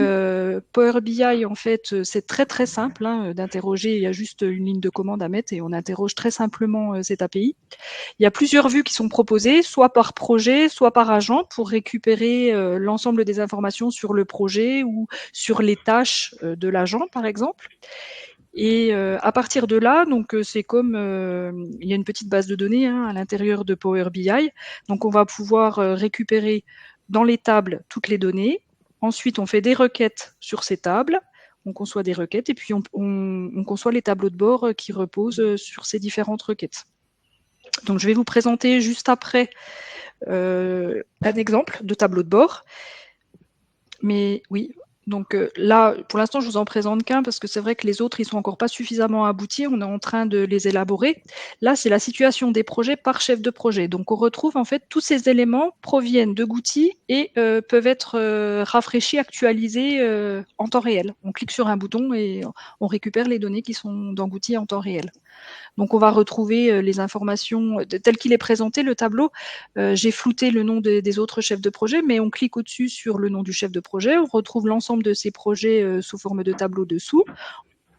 Speaker 4: Power BI, en fait, c'est très très simple d'interroger, il y a juste une ligne de commande à mettre et on interroge très simplement cette API. Il y a plusieurs vues qui sont proposées, soit par projet, soit par agent, pour récupérer l'ensemble des informations sur le projet ou sur les tâches de l'agent, par exemple. Et à partir de là, donc c'est comme il y a une petite base de données à l'intérieur de Power BI. Donc on va pouvoir récupérer dans les tables toutes les données. Ensuite, on fait des requêtes sur ces tables. On conçoit des requêtes et puis on conçoit les tableaux de bord qui reposent sur ces différentes requêtes. Donc, je vais vous présenter juste après un exemple de tableau de bord. Mais oui, donc là, pour l'instant, je vous en présente qu'un parce que c'est vrai que les autres, ils sont encore pas suffisamment aboutis. On est en train de les élaborer. Là, c'est la situation des projets par chef de projet. Donc, on retrouve en fait tous ces éléments proviennent de Gouti et peuvent être rafraîchis, actualisés en temps réel. On clique sur un bouton et on récupère les données qui sont dans Gouti en temps réel. Donc, on va retrouver les informations tel qu'il est présenté, le tableau. J'ai flouté le nom des autres chefs de projet, mais on clique au-dessus sur le nom du chef de projet. On retrouve l'ensemble de ces projets sous forme de tableau dessous.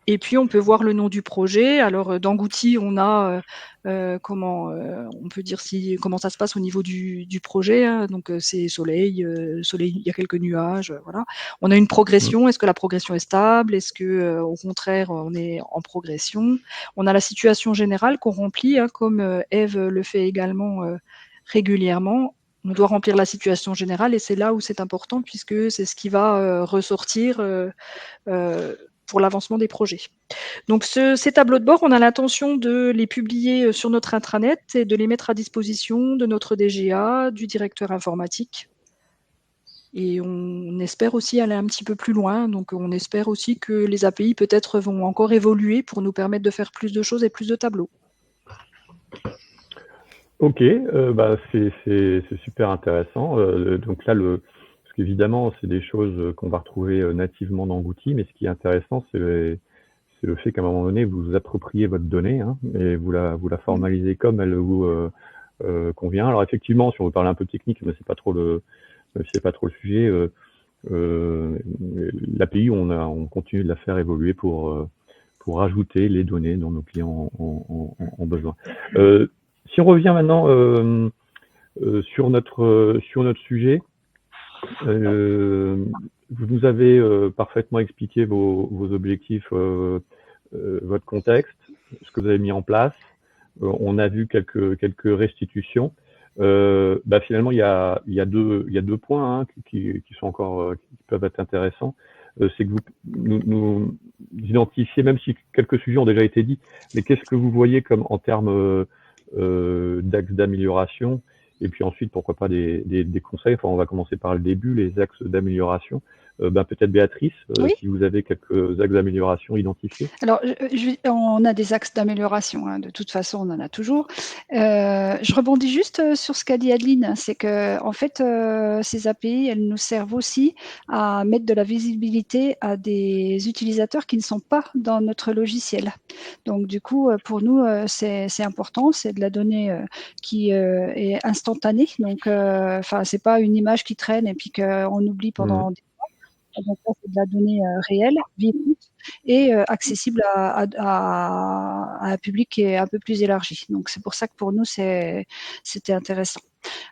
Speaker 4: Et puis, on peut voir le nom du projet. Alors, dans Gouti, on a on peut dire comment ça se passe au niveau du projet. Donc, c'est soleil, il y a quelques nuages. Voilà. On a une progression. Est-ce que la progression est stable? Est-ce que, au contraire, on est en progression? On a la situation générale qu'on remplit, comme Eve le fait également régulièrement. On doit remplir la situation générale et c'est là où c'est important puisque c'est ce qui va ressortir pour l'avancement des projets. Donc ces tableaux de bord, on a l'intention de les publier sur notre intranet et de les mettre à disposition de notre DGA, du directeur informatique. Et on espère aussi aller un petit peu plus loin. Donc, on espère aussi que les API peut-être vont encore évoluer pour nous permettre de faire plus de choses et plus de tableaux.
Speaker 1: Ok, c'est super intéressant. Donc là, parce qu'évidemment, c'est des choses qu'on va retrouver nativement dans Gouti, mais ce qui est intéressant, c'est le fait qu'à un moment donné, vous vous appropriez votre donnée, hein, et vous la formalisez comme elle vous convient. Alors effectivement, si on veut parler un peu technique, mais c'est pas trop le sujet. L'API, on continue de la faire évoluer pour rajouter les données dont nos clients ont besoin. Si on revient maintenant sur notre sujet, vous nous avez parfaitement expliqué vos objectifs, votre contexte, ce que vous avez mis en place. On a vu quelques restitutions. Finalement, il y a deux points, hein, qui sont encore qui peuvent être intéressants. C'est que vous nous identifiez, même si quelques sujets ont déjà été dits, mais qu'est-ce que vous voyez comme en termes d'axes d'amélioration, et puis ensuite pourquoi pas des conseils. Enfin, on va commencer par le début, les axes d'amélioration. Peut-être Béatrice,
Speaker 3: Oui.
Speaker 1: si vous avez quelques axes d'amélioration identifiés.
Speaker 3: Alors, on a des axes d'amélioration, hein, de toute façon, on en a toujours. Je rebondis juste sur ce qu'a dit Adeline, c'est que en fait, ces API, elles nous servent aussi à mettre de la visibilité à des utilisateurs qui ne sont pas dans notre logiciel. Donc, du coup, pour nous, c'est important, c'est de la donnée qui est instantanée. Donc, c'est pas une image qui traîne et puis qu'on oublie pendant des mois. Donc là, c'est de la donnée réelle, vivante et accessible à un public qui est un peu plus élargi. Donc c'est pour ça que pour nous, c'était intéressant.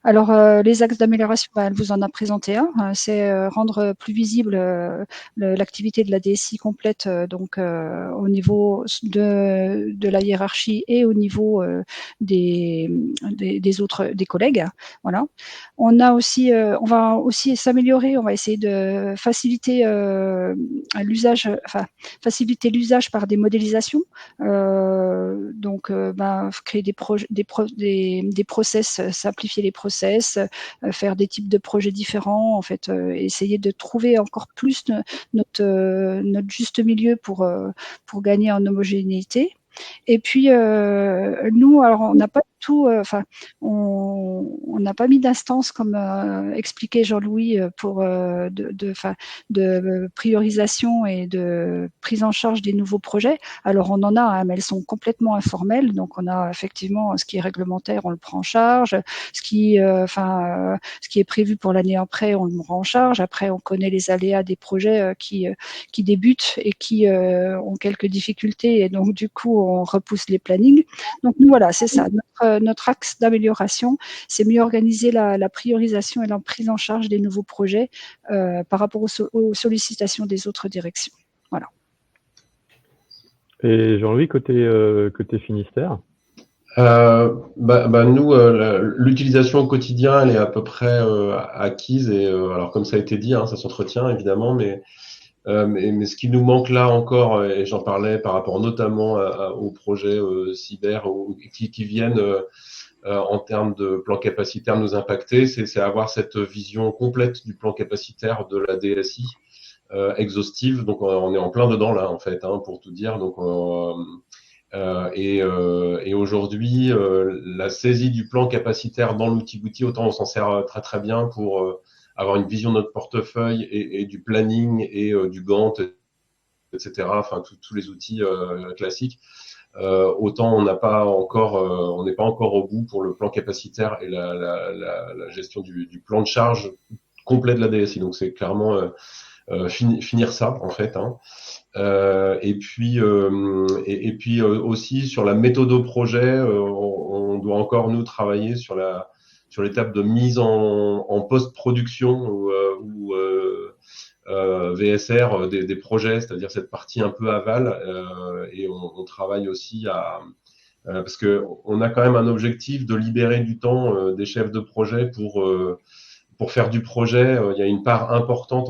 Speaker 3: Alors, les axes d'amélioration, elle vous en a présenté un, c'est rendre plus visible l'activité de la DSI complète, donc au niveau de la hiérarchie et au niveau des collègues. Voilà. On va aussi s'améliorer, on va essayer de faciliter l'usage par des modélisations. Donc, créer des process, simplifier les process, faire des types de projets différents, en fait, essayer de trouver encore plus notre juste milieu pour gagner en homogénéité. Et puis, nous, alors on n'a pas tout, on n'a pas mis d'instance comme expliquait Jean-Louis pour de priorisation et de prise en charge des nouveaux projets. Alors on en a, hein, mais elles sont complètement informelles. Donc on a effectivement ce qui est réglementaire, on le prend en charge. Ce qui est prévu pour l'année après, on le prend en charge. Après, on connaît les aléas des projets qui débutent et qui ont quelques difficultés. Et donc du coup, on repousse les plannings. Donc nous, voilà, c'est ça. Notre axe d'amélioration, c'est mieux organiser la priorisation et la prise en charge des nouveaux projets par rapport aux sollicitations des autres directions. Voilà.
Speaker 1: Et Jean-Louis, côté Finistère?
Speaker 2: Nous, l'utilisation au quotidien, elle est à peu près acquise. Et alors, comme ça a été dit, hein, ça s'entretient évidemment, mais ce qui nous manque là encore, et j'en parlais par rapport notamment aux projets cyber qui viennent en termes de plan capacitaire nous impacter, c'est avoir cette vision complète du plan capacitaire de la DSI exhaustive. Donc on est en plein dedans là en fait, hein, pour tout dire. Donc et aujourd'hui, la saisie du plan capacitaire dans l'outil Gouti, autant on s'en sert très très bien pour avoir une vision de notre portefeuille et du planning et du Gantt, etc. Enfin, tous les outils classiques. Autant on n'est pas encore au bout pour le plan capacitaire et la gestion du plan de charge complet de la DSI. Donc c'est clairement finir ça en fait. Hein. Et puis aussi sur la méthode au projet, on doit encore nous travailler sur l'étape de mise en post-production ou VSR des projets, c'est-à-dire cette partie un peu aval, et on travaille aussi parce que on a quand même un objectif de libérer du temps des chefs de projet pour faire du projet. Il y a une part importante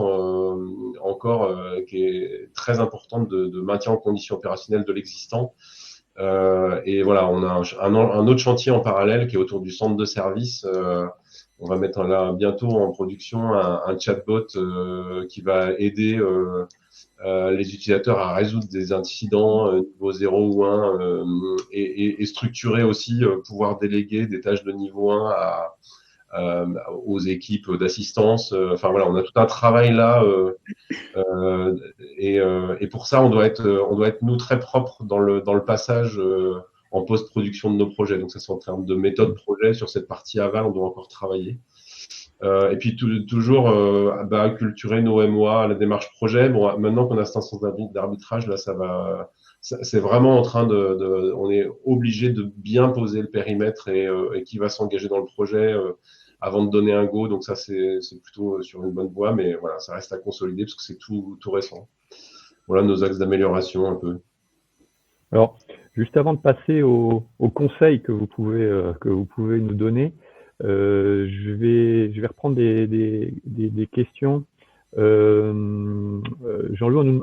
Speaker 2: encore qui est très importante de maintien en condition opérationnelle de l'existant. Et voilà, on a un autre chantier en parallèle qui est autour du centre de service on va mettre là bientôt en production un chatbot qui va aider les utilisateurs à résoudre des incidents niveau 0 ou 1 et structurer aussi, pouvoir déléguer des tâches de niveau 1 aux équipes d'assistance. Enfin voilà, on a tout un travail là et pour ça, on doit être nous très propres dans le passage en post-production de nos projets. Donc ça, c'est en termes de méthode projet. Sur cette partie aval, on doit encore travailler. Et puis toujours acculturer nos MOA à la démarche projet. Bon, maintenant qu'on a cette instance d'arbitrage, là, c'est vraiment en train on est obligé de bien poser le périmètre et qui va s'engager dans le projet avant de donner un go. Donc ça, c'est plutôt sur une bonne voie, mais voilà, ça reste à consolider parce que c'est tout récent. Voilà nos axes d'amélioration un peu.
Speaker 1: Alors, juste avant de passer aux conseils que vous pouvez nous donner, je vais reprendre des questions. Jean-Louis,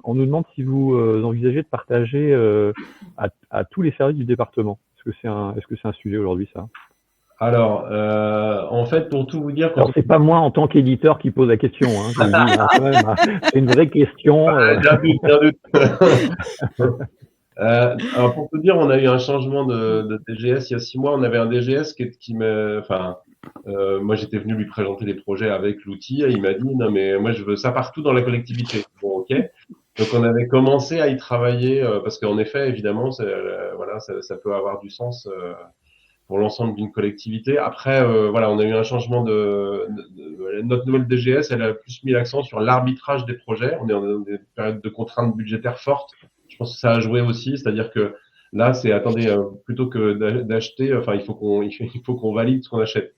Speaker 1: on nous demande si vous envisagez de partager à tous les services du département. Est-ce que c'est un sujet aujourd'hui, ça?
Speaker 2: Alors, en fait, pour tout vous dire,
Speaker 1: alors c'est pas moi en tant qu'éditeur qui pose la question, hein, je vous le dis, hein, quand même, hein, c'est une vraie question.
Speaker 2: Bien doute. Alors pour tout dire, on a eu un changement de DGS il y a 6 mois. On avait un DGS moi j'étais venu lui présenter les projets avec l'outil et il m'a dit non mais moi je veux ça partout dans la collectivité. Bon ok. Donc on avait commencé à y travailler parce qu'en effet évidemment voilà ça peut avoir du sens pour l'ensemble d'une collectivité. Après voilà on a eu un changement notre nouvelle DGS, elle a plus mis l'accent sur l'arbitrage des projets. On est dans des périodes de contraintes budgétaires fortes. Je pense que ça a joué aussi, c'est-à-dire que là, attendez, plutôt que d'acheter, enfin, il faut qu'on valide ce qu'on achète.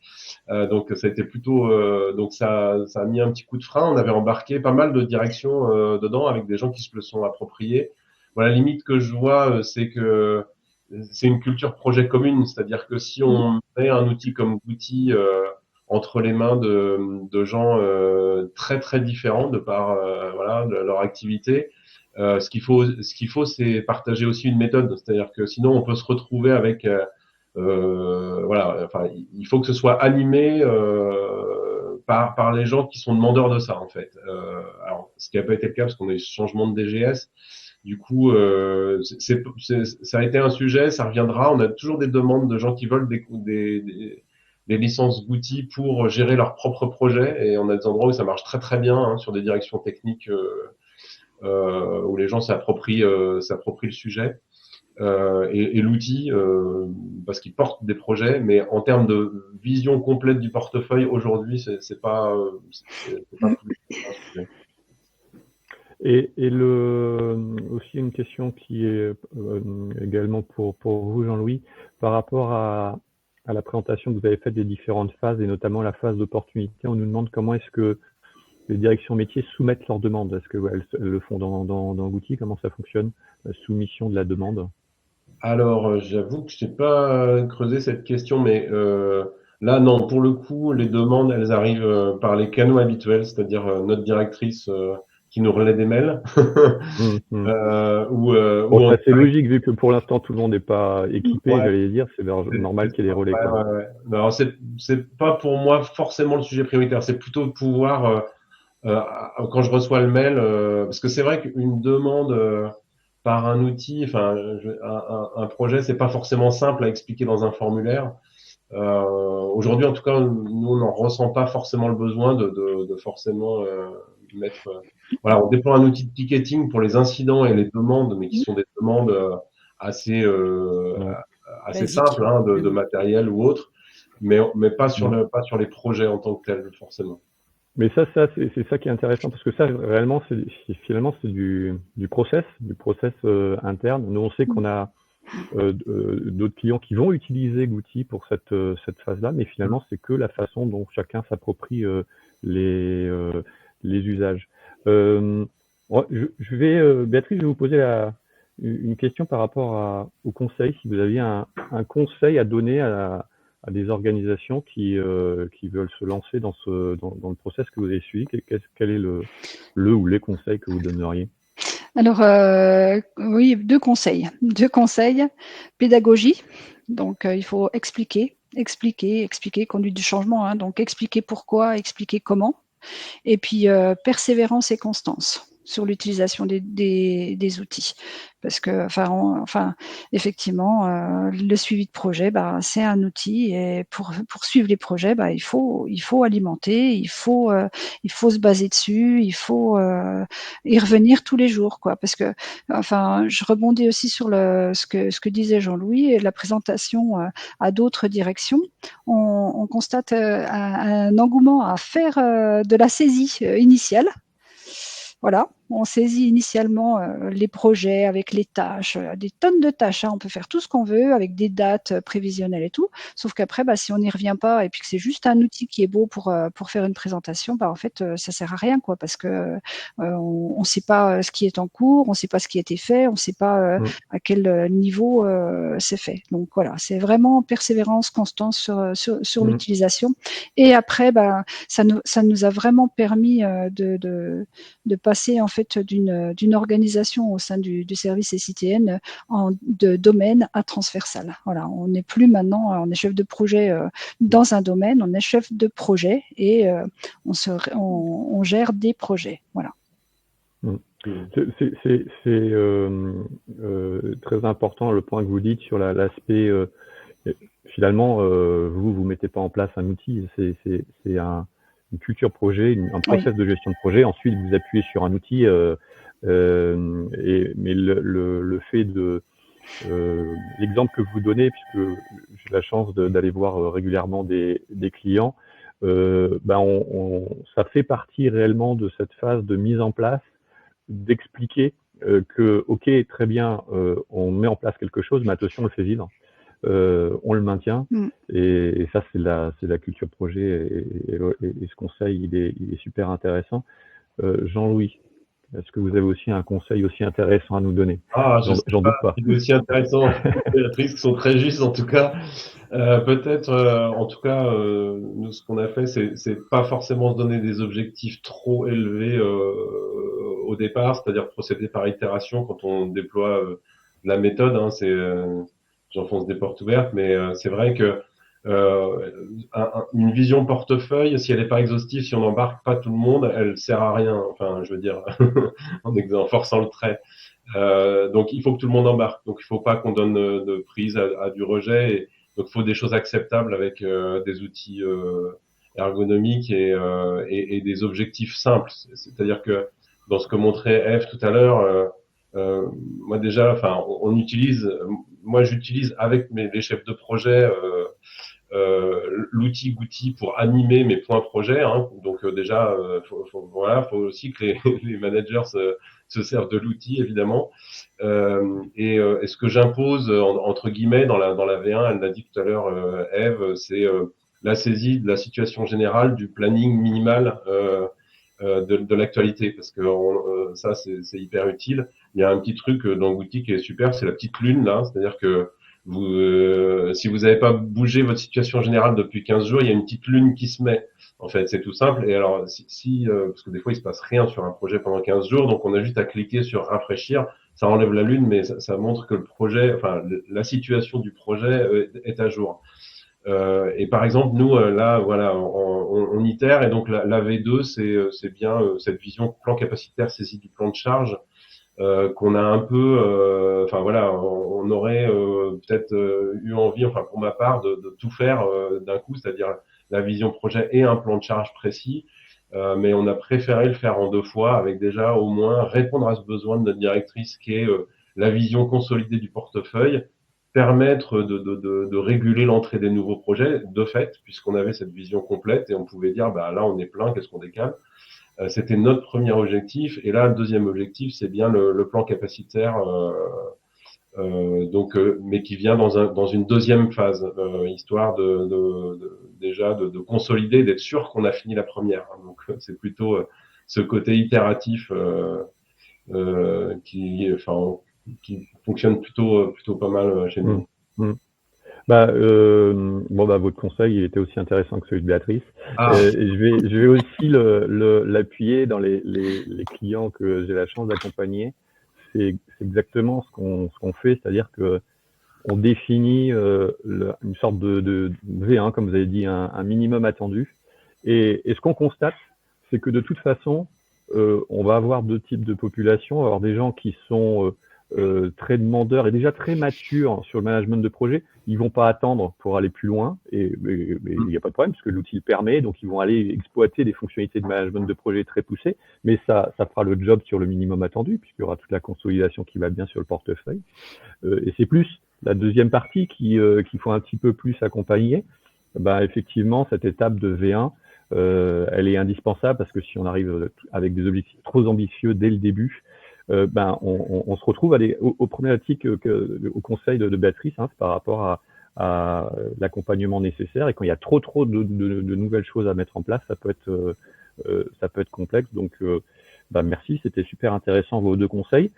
Speaker 2: Donc, ça a été plutôt, donc ça a mis un petit coup de frein. On avait embarqué pas mal de directions dedans avec des gens qui se le sont appropriés. Voilà, la limite que je vois, c'est que c'est une culture projet commune, c'est-à-dire que si on met un outil comme Gouti entre les mains de gens très très différents de par voilà de leur activité. Ce qu'il faut, c'est partager aussi une méthode. C'est-à-dire que sinon, on peut se retrouver avec, voilà, enfin, il faut que ce soit animé par les gens qui sont demandeurs de ça, en fait. Alors, ce qui n'a pas été le cas parce qu'on a eu ce changement de DGS. Du coup, ça a été un sujet, ça reviendra. On a toujours des demandes de gens qui veulent des licences Gouti pour gérer leurs propres projets, et on a des endroits où ça marche très très bien hein, sur des directions techniques. Où les gens s'approprient le sujet et l'outil parce qu'ils portent des projets, mais en termes de vision complète du portefeuille aujourd'hui, c'est pas un sujet.
Speaker 1: Et aussi une question qui est également pour vous, Jean-Louis, par rapport à la présentation que vous avez faite des différentes phases et notamment la phase d'opportunité. On nous demande comment est-ce que les directions métiers soumettent leurs demandes. Est-ce qu'elles le font dans Gouti? Comment ça fonctionne, la soumission de la demande?
Speaker 2: Alors, j'avoue que je n'ai pas creusé cette question, mais là, non, pour le coup, les demandes, elles arrivent par les canaux habituels, c'est-à-dire notre directrice qui nous relaie des mails.
Speaker 1: C'est logique, vu que pour l'instant, tout le monde n'est pas équipé, j'allais dire, c'est normal qu'il y ait des relais.
Speaker 2: Ouais. Alors, c'est pas pour moi forcément le sujet prioritaire, c'est plutôt de pouvoir... quand je reçois le mail, parce que c'est vrai qu'une demande par un outil, enfin un projet, c'est pas forcément simple à expliquer dans un formulaire. Aujourd'hui, en tout cas, nous on n'en ressent pas forcément le besoin de forcément mettre. Voilà, on déploie un outil de ticketing pour les incidents et les demandes, mais qui sont des demandes assez simples hein, de matériel ou autre, mais pas sur les projets en tant que tels forcément.
Speaker 1: Mais ça c'est ça qui est intéressant parce que ça réellement finalement c'est du process interne. Nous on sait qu'on a d'autres clients qui vont utiliser Gouti pour cette phase-là, mais finalement c'est que la façon dont chacun s'approprie les usages. Béatrice, je vais vous poser une question par rapport au conseil. Si vous aviez un conseil à donner à des organisations qui veulent se lancer dans le process que vous avez suivi, quel est le ou les conseils que vous donneriez?
Speaker 3: Alors, oui, deux conseils. Pédagogie, donc il faut expliquer expliquer, conduite du changement, hein, donc expliquer pourquoi, expliquer comment, et puis persévérance et constance sur l'utilisation des outils. Parce que, enfin, effectivement, le suivi de projet, c'est un outil, et pour suivre les projets, il faut alimenter, il faut se baser dessus, il faut y revenir tous les jours, quoi. Parce que, enfin, je rebondis aussi sur ce que disait Jean-Louis, et la présentation à d'autres directions. On constate un engouement à faire de la saisie initiale. Voilà, on saisit initialement les projets avec les tâches, des tonnes de tâches, hein. On peut faire tout ce qu'on veut avec des dates prévisionnelles et tout. Sauf qu'après, si on n'y revient pas et puis que c'est juste un outil qui est beau pour faire une présentation, en fait, ça sert à rien, quoi, parce que on ne sait pas ce qui est en cours, on ne sait pas ce qui a été fait, on ne sait pas à quel niveau c'est fait. Donc voilà, c'est vraiment persévérance, constance sur l'utilisation. Et après, ça nous a vraiment permis de passer en fait d'une organisation au sein du service SITN de domaine à transversal. Voilà, on n'est plus maintenant, on est chef de projet dans un domaine, on est chef de projet et on gère des projets. Voilà.
Speaker 1: C'est très important le point que vous dites sur l'aspect. Finalement, vous mettez pas en place un outil, c'est une culture projet, un process de gestion de projet. Ensuite, vous appuyez sur un outil, mais le fait de l'exemple que vous donnez, puisque j'ai la chance d'aller voir régulièrement des clients, ça fait partie réellement de cette phase de mise en place, d'expliquer que ok, très bien, on met en place quelque chose, mais attention, on le fait vivre. On le maintient, et ça c'est la culture projet, et ce conseil il est super intéressant. Jean-Louis, est-ce que vous avez aussi un conseil aussi intéressant à nous donner? J'en doute pas.
Speaker 2: C'est aussi intéressant, les risques sont très justes en tout cas. Peut-être, en tout cas, nous ce qu'on a fait, c'est pas forcément se donner des objectifs trop élevés au départ, c'est-à-dire procéder par itération quand on déploie la méthode. Hein, j'enfonce des portes ouvertes, mais c'est vrai que une vision portefeuille, si elle n'est pas exhaustive, si on n'embarque pas tout le monde, elle sert à rien. Enfin, je veux dire, en forçant le trait. Donc, il faut que tout le monde embarque. Donc, il faut pas qu'on donne de prise à du rejet. Donc, il faut des choses acceptables avec des outils ergonomiques et des objectifs simples. C'est-à-dire que dans ce que montrait Eve tout à l'heure, moi déjà, enfin, moi j'utilise avec les chefs de projet l'outil Gouti pour animer mes points projets. Hein. Donc déjà, faut aussi que les managers se servent de l'outil évidemment. Et ce que j'impose entre guillemets dans la V1, elle l'a dit tout à l'heure, Eve, c'est la saisie de la situation générale, du planning minimal. De l'actualité, parce que ça c'est hyper utile. Il y a un petit truc dans Gouti qui est super, c'est la petite lune là, c'est-à-dire que si vous n'avez pas bougé votre situation générale depuis 15 jours, il y a une petite lune qui se met. En fait, c'est tout simple. Et alors, parce que des fois il se passe rien sur un projet pendant 15 jours, donc on a juste à cliquer sur rafraîchir, ça enlève la lune, mais ça montre que le projet, enfin la situation du projet est à jour. Et par exemple, nous, là, voilà, on itère, et donc la V2, c'est bien cette vision plan capacitaire saisie du plan de charge qu'on a un peu, enfin voilà, on aurait peut-être eu envie, enfin pour ma part, de tout faire d'un coup, c'est-à-dire la vision projet et un plan de charge précis, mais on a préféré le faire en 2 fois, avec déjà au moins répondre à ce besoin de notre directrice qui est la vision consolidée du portefeuille, permettre de réguler l'entrée des nouveaux projets, de fait, puisqu'on avait cette vision complète et on pouvait dire, là, on est plein, qu'est-ce qu'on décale? C'était notre premier objectif. Et là, le deuxième objectif, c'est bien le plan capacitaire, mais qui vient dans une deuxième phase, histoire déjà de consolider, d'être sûr qu'on a fini la première. Donc, c'est plutôt ce côté itératif qui fonctionne plutôt pas mal chez nous.
Speaker 1: Votre conseil, il était aussi intéressant que celui de Béatrice. Je vais aussi l'appuyer dans les clients que j'ai la chance d'accompagner. C'est exactement ce qu'on fait, c'est-à-dire que on définit une sorte de V1, comme vous avez dit, un minimum attendu. Et ce qu'on constate, c'est que de toute façon, on va avoir deux types de populations. On va avoir des gens qui sont très demandeurs et déjà très matures sur le management de projet. Ils vont pas attendre pour aller plus loin, et il n'y a pas de problème, parce que l'outil le permet, donc ils vont aller exploiter des fonctionnalités de management de projet très poussées, mais ça fera le job sur le minimum attendu, puisqu'il y aura toute la consolidation qui va bien sur le portefeuille. Et c'est plus la deuxième partie qu'il faut un petit peu plus accompagner. Effectivement, cette étape de V1, elle est indispensable, parce que si on arrive avec des objectifs trop ambitieux dès le début, on se retrouve aux problématiques au conseil de Béatrice, hein, c'est par rapport à l'accompagnement nécessaire, et quand il y a trop de nouvelles choses à mettre en place, ça peut être complexe. Donc merci, c'était super intéressant vos deux conseils.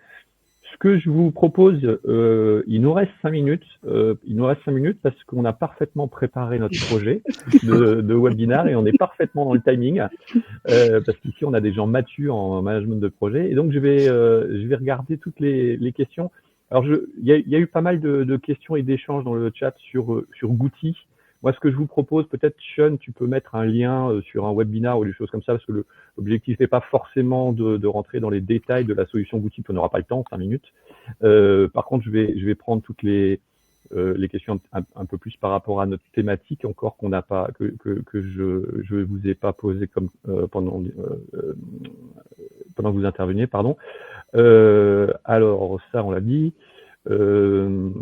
Speaker 1: Ce que je vous propose, il nous reste 5 minutes. Il nous reste 5 minutes parce qu'on a parfaitement préparé notre projet de webinaire et on est parfaitement dans le timing, parce qu'ici on a des gens matures en management de projet. Et donc je vais regarder toutes les questions. Alors il y a eu pas mal de questions et d'échanges dans le chat sur Gouti. Moi, ce que je vous propose, peut-être, Sean, tu peux mettre un lien sur un webinaire ou des choses comme ça, parce que l'objectif n'est pas forcément de rentrer dans les détails de la solution Gouti, on n'aura pas le temps, 5 minutes. Par contre, je vais prendre toutes les questions un peu plus par rapport à notre thématique, encore qu'on n'a pas, que je vous ai pas posé comme pendant que vous interveniez, pardon. Alors, ça, on l'a dit. Il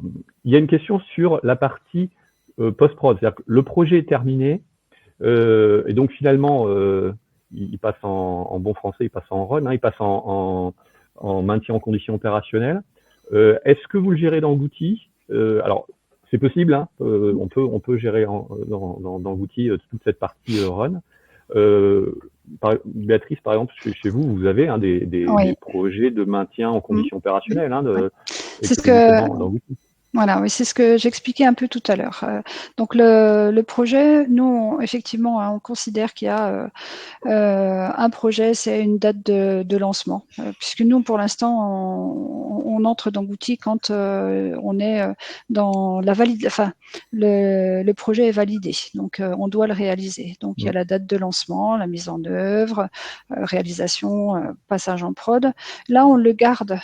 Speaker 1: y a une question sur la partie post-prod, c'est-à-dire que le projet est terminé, et donc finalement, il passe en bon français, il passe en run, hein, il passe en maintien en condition opérationnelle. Est-ce que vous le gérez dans Gouti? Alors, c'est possible, hein, on peut gérer dans Gouti toute cette partie run. Béatrice, par exemple, chez vous, vous avez des projets de maintien en condition opérationnelle, hein,
Speaker 3: c'est ce que dans Gouti. Voilà, oui, c'est ce que j'expliquais un peu tout à l'heure. Donc le projet, nous, effectivement, on considère qu'il y a un projet, c'est une date de lancement, puisque nous, pour l'instant, on entre dans Gouti quand on est dans la validation, enfin, le projet est validé, donc on doit le réaliser. Donc il y a la date de lancement, la mise en œuvre, réalisation, passage en prod. Là, on le garde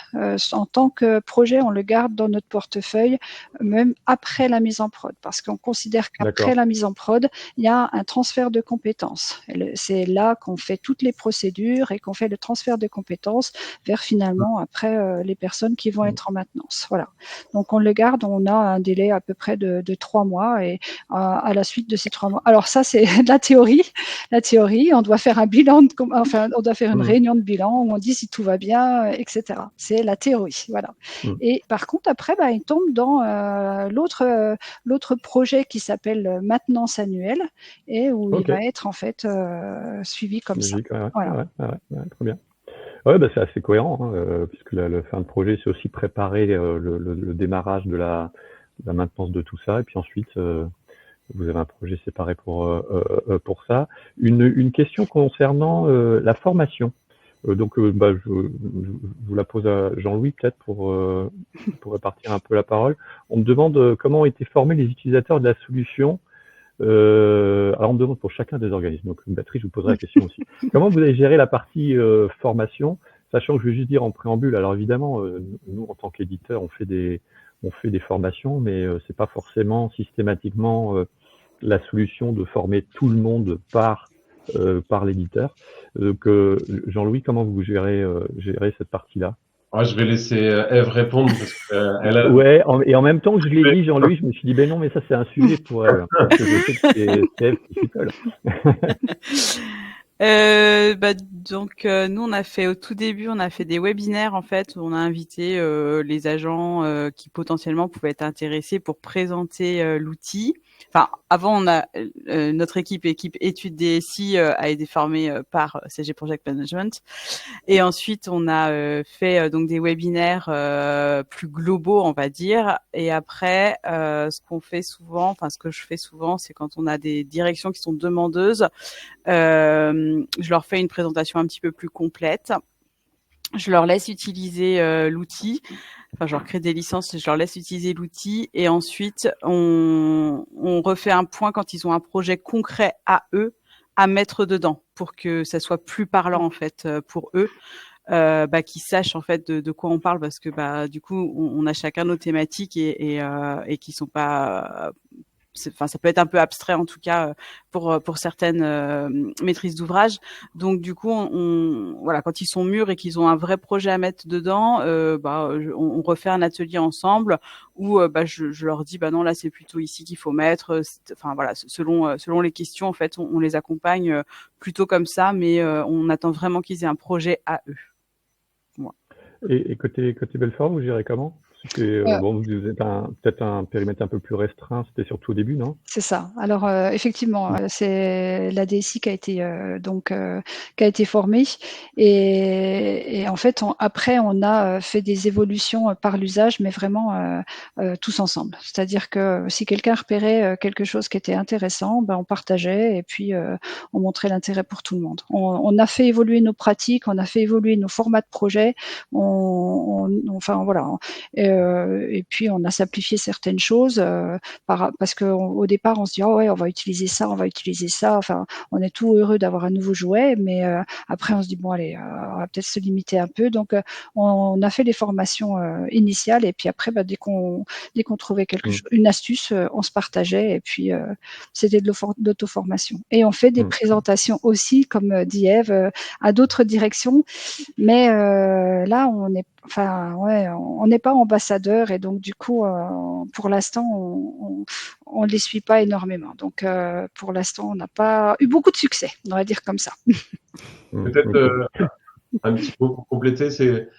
Speaker 3: en tant que projet, on le garde dans notre portefeuille, même après la mise en prod, parce qu'on considère qu'après la mise en prod, il y a un transfert de compétences. C'est là qu'on fait toutes les procédures et qu'on fait le transfert de compétences vers finalement après les personnes qui vont être en maintenance. Voilà. Donc on le garde, on a un délai à peu près de 3 mois, et à la suite de ces 3 mois. Alors ça, c'est de la théorie. La théorie, on doit faire un bilan, on doit faire une réunion de bilan où on dit si tout va bien, etc. C'est la théorie. Voilà. Et par contre, après, il tombe dans l'autre projet qui s'appelle maintenance annuelle, et où il va être en fait suivi comme
Speaker 1: logique,
Speaker 3: ça.
Speaker 1: Voilà. Très bien. Ouais, c'est assez cohérent, hein, puisque la fin de projet, c'est aussi préparer le démarrage de la maintenance de tout ça, et puis ensuite vous avez un projet séparé pour ça. Une question concernant la formation. Donc, je vous la pose à Jean-Louis, peut-être, pour répartir un peu la parole. On me demande comment ont été formés les utilisateurs de la solution. Alors, on me demande pour chacun des organismes. Donc, Béatrice, je vous poserai la question aussi. Comment vous avez géré la partie formation, sachant que je vais juste dire en préambule, alors évidemment, nous, en tant qu'éditeurs, on fait des formations, mais c'est pas forcément systématiquement la solution de former tout le monde par l'éditeur. Donc, Jean-Louis, comment vous gérez cette partie-là?
Speaker 2: Je vais laisser Ève répondre parce qu'elle a...
Speaker 1: Ouais, et en même temps que je l'ai dit, Jean-Louis, je me suis dit, ben non, mais ça, c'est un sujet pour elle. Parce que je sais que c'est Ève qui s'y colle.
Speaker 5: Donc nous on a fait au tout début, on a fait des webinaires en fait où on a invité les agents qui potentiellement pouvaient être intéressés pour présenter l'outil. Enfin, avant on a notre équipe études DSI a été formée par CG Project Management, et ensuite on a fait donc des webinaires plus globaux, on va dire. Et après, ce que je fais souvent, c'est quand on a des directions qui sont demandeuses, je leur fais une présentation un petit peu plus complète. je leur laisse utiliser l'outil. Enfin, je leur crée des licences, je leur laisse utiliser l'outil et ensuite on refait un point quand ils ont un projet concret à eux à mettre dedans pour que ça soit plus parlant en fait pour eux, qu'ils sachent en fait de quoi on parle parce que du coup on a chacun nos thématiques et qui sont pas enfin ça peut être un peu abstrait en tout cas pour certaines maîtrises d'ouvrage. Donc du coup voilà, quand ils sont mûrs et qu'ils ont un vrai projet à mettre dedans, on refait un atelier ensemble où je leur dis non là c'est plutôt ici qu'il faut mettre. Enfin voilà, selon les questions en fait on les accompagne plutôt comme ça, mais on attend vraiment qu'ils aient un projet à eux. Voilà.
Speaker 1: Et côté Belfort, vous gérez comment? Bon, vous êtes peut-être un périmètre un peu plus restreint, c'était surtout au début, non?
Speaker 3: C'est ça. Alors effectivement, c'est la DSI qui a été qui a été formée et en fait après on a fait des évolutions par l'usage, mais vraiment tous ensemble. C'est-à-dire que si quelqu'un repérait quelque chose qui était intéressant, on partageait et puis on montrait l'intérêt pour tout le monde. On a fait évoluer nos pratiques, on a fait évoluer nos formats de projet, enfin voilà. Et puis on a simplifié certaines choses parce qu'au départ on se dit ouais on va utiliser ça. Enfin on est tout heureux d'avoir un nouveau jouet, mais après on se dit bon allez on va peut-être se limiter un peu. Donc on a fait les formations initiales et puis après dès qu'on trouvait une astuce, on se partageait et puis c'était de l'auto-formation. Et on fait des présentations aussi, comme dit Ève, à d'autres directions, mais là on n'est pas ambassadeur et donc du coup pour l'instant on les suit pas énormément. Donc pour l'instant on n'a pas eu beaucoup de succès, on va dire comme ça.
Speaker 2: Peut-être un petit peu pour compléter, c'est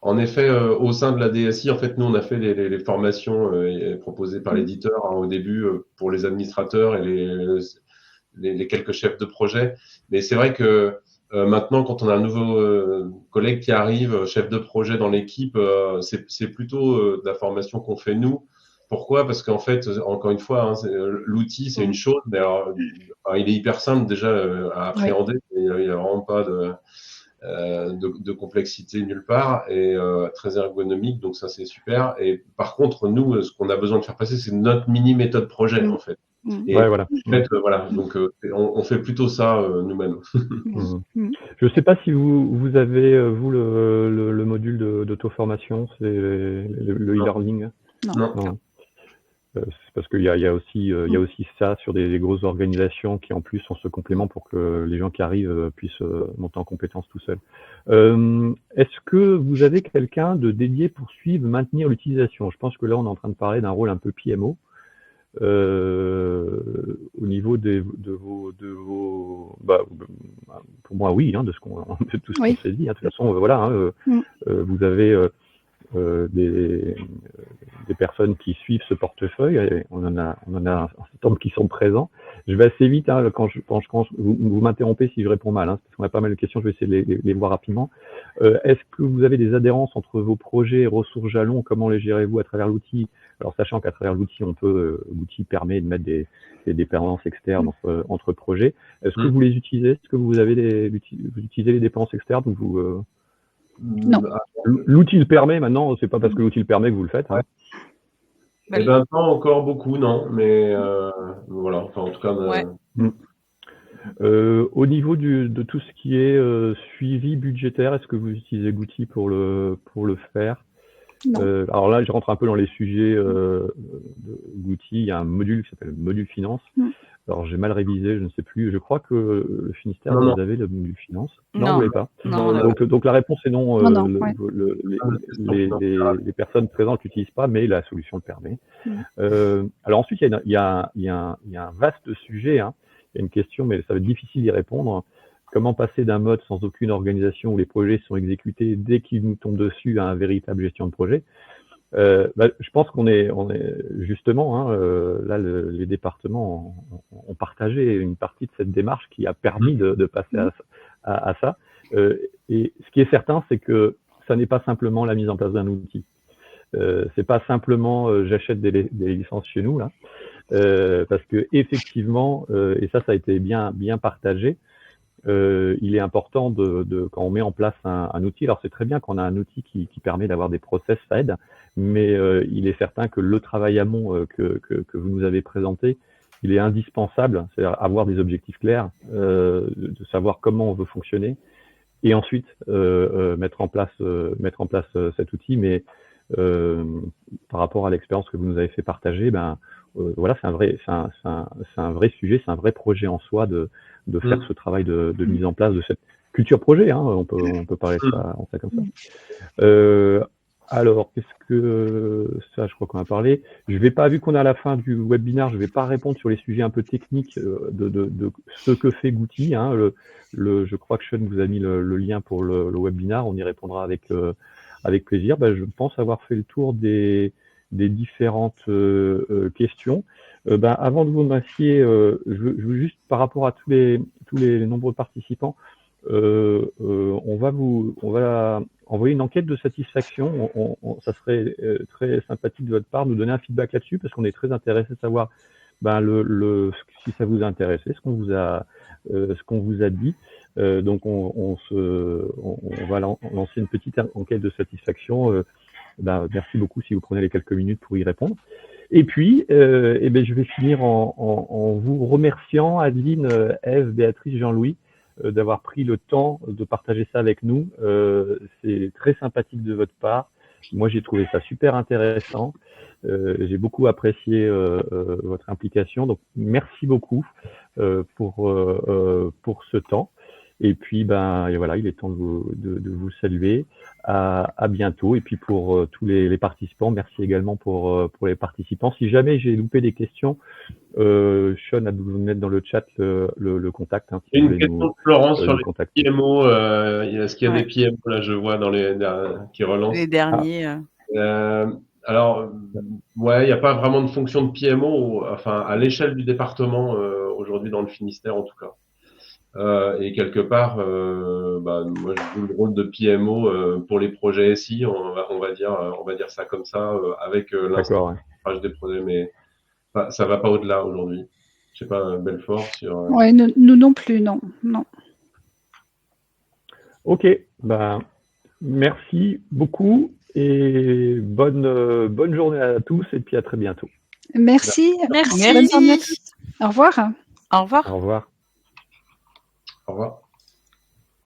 Speaker 2: en effet au sein de la DSI, en fait nous on a fait les formations proposées par l'éditeur au début pour les administrateurs et les quelques chefs de projet. Mais c'est vrai que maintenant, quand on a un nouveau collègue qui arrive, chef de projet dans l'équipe, c'est plutôt de la formation qu'on fait nous. Pourquoi? Parce qu'en fait, encore une fois, l'outil, c'est une chose, mais alors, il est hyper simple déjà à appréhender. Il n'y a vraiment pas de complexité nulle part et très ergonomique, donc ça c'est super. Et par contre, nous, ce qu'on a besoin de faire passer, c'est notre mini méthode projet en fait. Et
Speaker 1: voilà.
Speaker 2: En fait, voilà, donc on fait plutôt ça nous-mêmes.
Speaker 1: Je ne sais pas si vous avez vous le module d'auto-formation, c'est le e-learning.
Speaker 2: Non.
Speaker 1: C'est parce qu'il y a aussi ça sur des grosses organisations qui en plus sont ce complément pour que les gens qui arrivent puissent monter en compétence tout seuls. Est-ce que vous avez quelqu'un de dédié pour suivre, maintenir l'utilisation? Je pense que là on est en train de parler d'un rôle un peu PMO au niveau de vos pour moi oui, de tout ce qu'on s'est dit. De toute façon voilà, vous avez des personnes qui suivent ce portefeuille, et on en a un certain nombre qui sont présents. Je vais assez vite, quand vous m'interrompez si je réponds mal, parce qu'on a pas mal de questions, je vais essayer de les voir rapidement. Est-ce que vous avez des adhérences entre vos projets et ressources jalons? Comment les gérez-vous à travers l'outil? Alors sachant qu'à travers l'outil, l'outil permet de mettre des dépendances externes entre projets. Est-ce que vous les utilisez? Est-ce que vous utilisez les dépendances externes ou vous
Speaker 3: Non.
Speaker 1: L'outil le permet maintenant, c'est pas parce que l'outil le permet que vous le faites.
Speaker 2: Eh ben, pas encore beaucoup, non, mais voilà, enfin en tout cas.
Speaker 1: Au niveau de tout ce qui est suivi budgétaire, est-ce que vous utilisez Gouti pour le faire? Alors là, je rentre un peu dans les sujets de Gouti. Il y a un module qui s'appelle module finance. Alors j'ai mal révisé, je ne sais plus. Je crois que le Finistère, vous avez le module finance. Non, vous l'avez pas. Donc la réponse est non. Les personnes présentes l'utilisent pas, mais la solution le permet. Alors ensuite, il y a un vaste sujet. Il y a une question, mais ça va être difficile d'y répondre. Comment passer d'un mode sans aucune organisation où les projets sont exécutés dès qu'ils nous tombent dessus à un véritable gestion de projet? Je pense qu'on est justement là les départements ont partagé une partie de cette démarche qui a permis de passer à ça. Et ce qui est certain, c'est que ça n'est pas simplement la mise en place d'un outil. C'est pas simplement j'achète des licences chez nous là, parce que effectivement et ça a été bien partagé. il est important quand on met en place un outil, alors c'est très bien qu'on a un outil qui permet d'avoir des process, ça aide, mais il est certain que le travail amont que vous nous avez présenté, il est indispensable, c'est-à-dire avoir des objectifs clairs, de savoir comment on veut fonctionner, et ensuite mettre en place cet outil. Mais par rapport à l'expérience que vous nous avez fait partager, voilà, c'est un vrai sujet, c'est un vrai projet en soi de faire ce travail de mise en place de cette culture projet, hein, on peut parler de ça comme ça. Alors, qu'est-ce que ça, je crois qu'on a parlé. Je vais pas, vu qu'on est à la fin du webinaire, je vais pas répondre sur les sujets un peu techniques de ce que fait Gouti, hein. Je crois que Sean vous a mis le lien pour le webinaire, on y répondra avec plaisir. Je pense avoir fait le tour des différentes questions. Avant de vous remercier, je veux juste, par rapport à tous les nombreux participants, on va envoyer une enquête de satisfaction. Ça serait très sympathique de votre part de nous donner un feedback là-dessus, parce qu'on est très intéressé de savoir si ça vous a intéressé, ce qu'on vous a dit. Donc on va lancer une petite enquête de satisfaction. Merci beaucoup si vous prenez les quelques minutes pour y répondre. Et puis, je vais finir en vous remerciant, Adeline, Ève, Béatrice, Jean-Louis, d'avoir pris le temps de partager ça avec nous. C'est très sympathique de votre part. Moi, j'ai trouvé ça super intéressant. J'ai beaucoup apprécié votre implication. Donc, merci beaucoup pour ce temps. Et puis, voilà, il est temps de vous saluer. À bientôt. Et puis pour tous les participants, merci également pour les participants. Si jamais j'ai loupé des questions, Sean a dû vous mettre dans le chat le contact. Hein, si
Speaker 2: une question de Florence sur les PMO. Est-ce qu'il y a des PMO là, je vois dans qui relancent
Speaker 5: les derniers.
Speaker 2: Alors, ouais, il n'y a pas vraiment de fonction de PMO, enfin à l'échelle du département aujourd'hui dans le Finistère en tout cas. Et quelque part, moi je joue le rôle de PMO pour les projets SI, on va dire ça comme ça, avec l'installation des projets, mais ça va pas au-delà aujourd'hui. Je sais pas, Belfort sur.
Speaker 3: Ouais, nous non plus, non.
Speaker 1: Ok, merci beaucoup et bonne journée à tous et puis à très bientôt.
Speaker 3: Merci.
Speaker 4: Merci.
Speaker 3: Bonne journée à tous. Au revoir.
Speaker 5: Au revoir.
Speaker 1: Au revoir.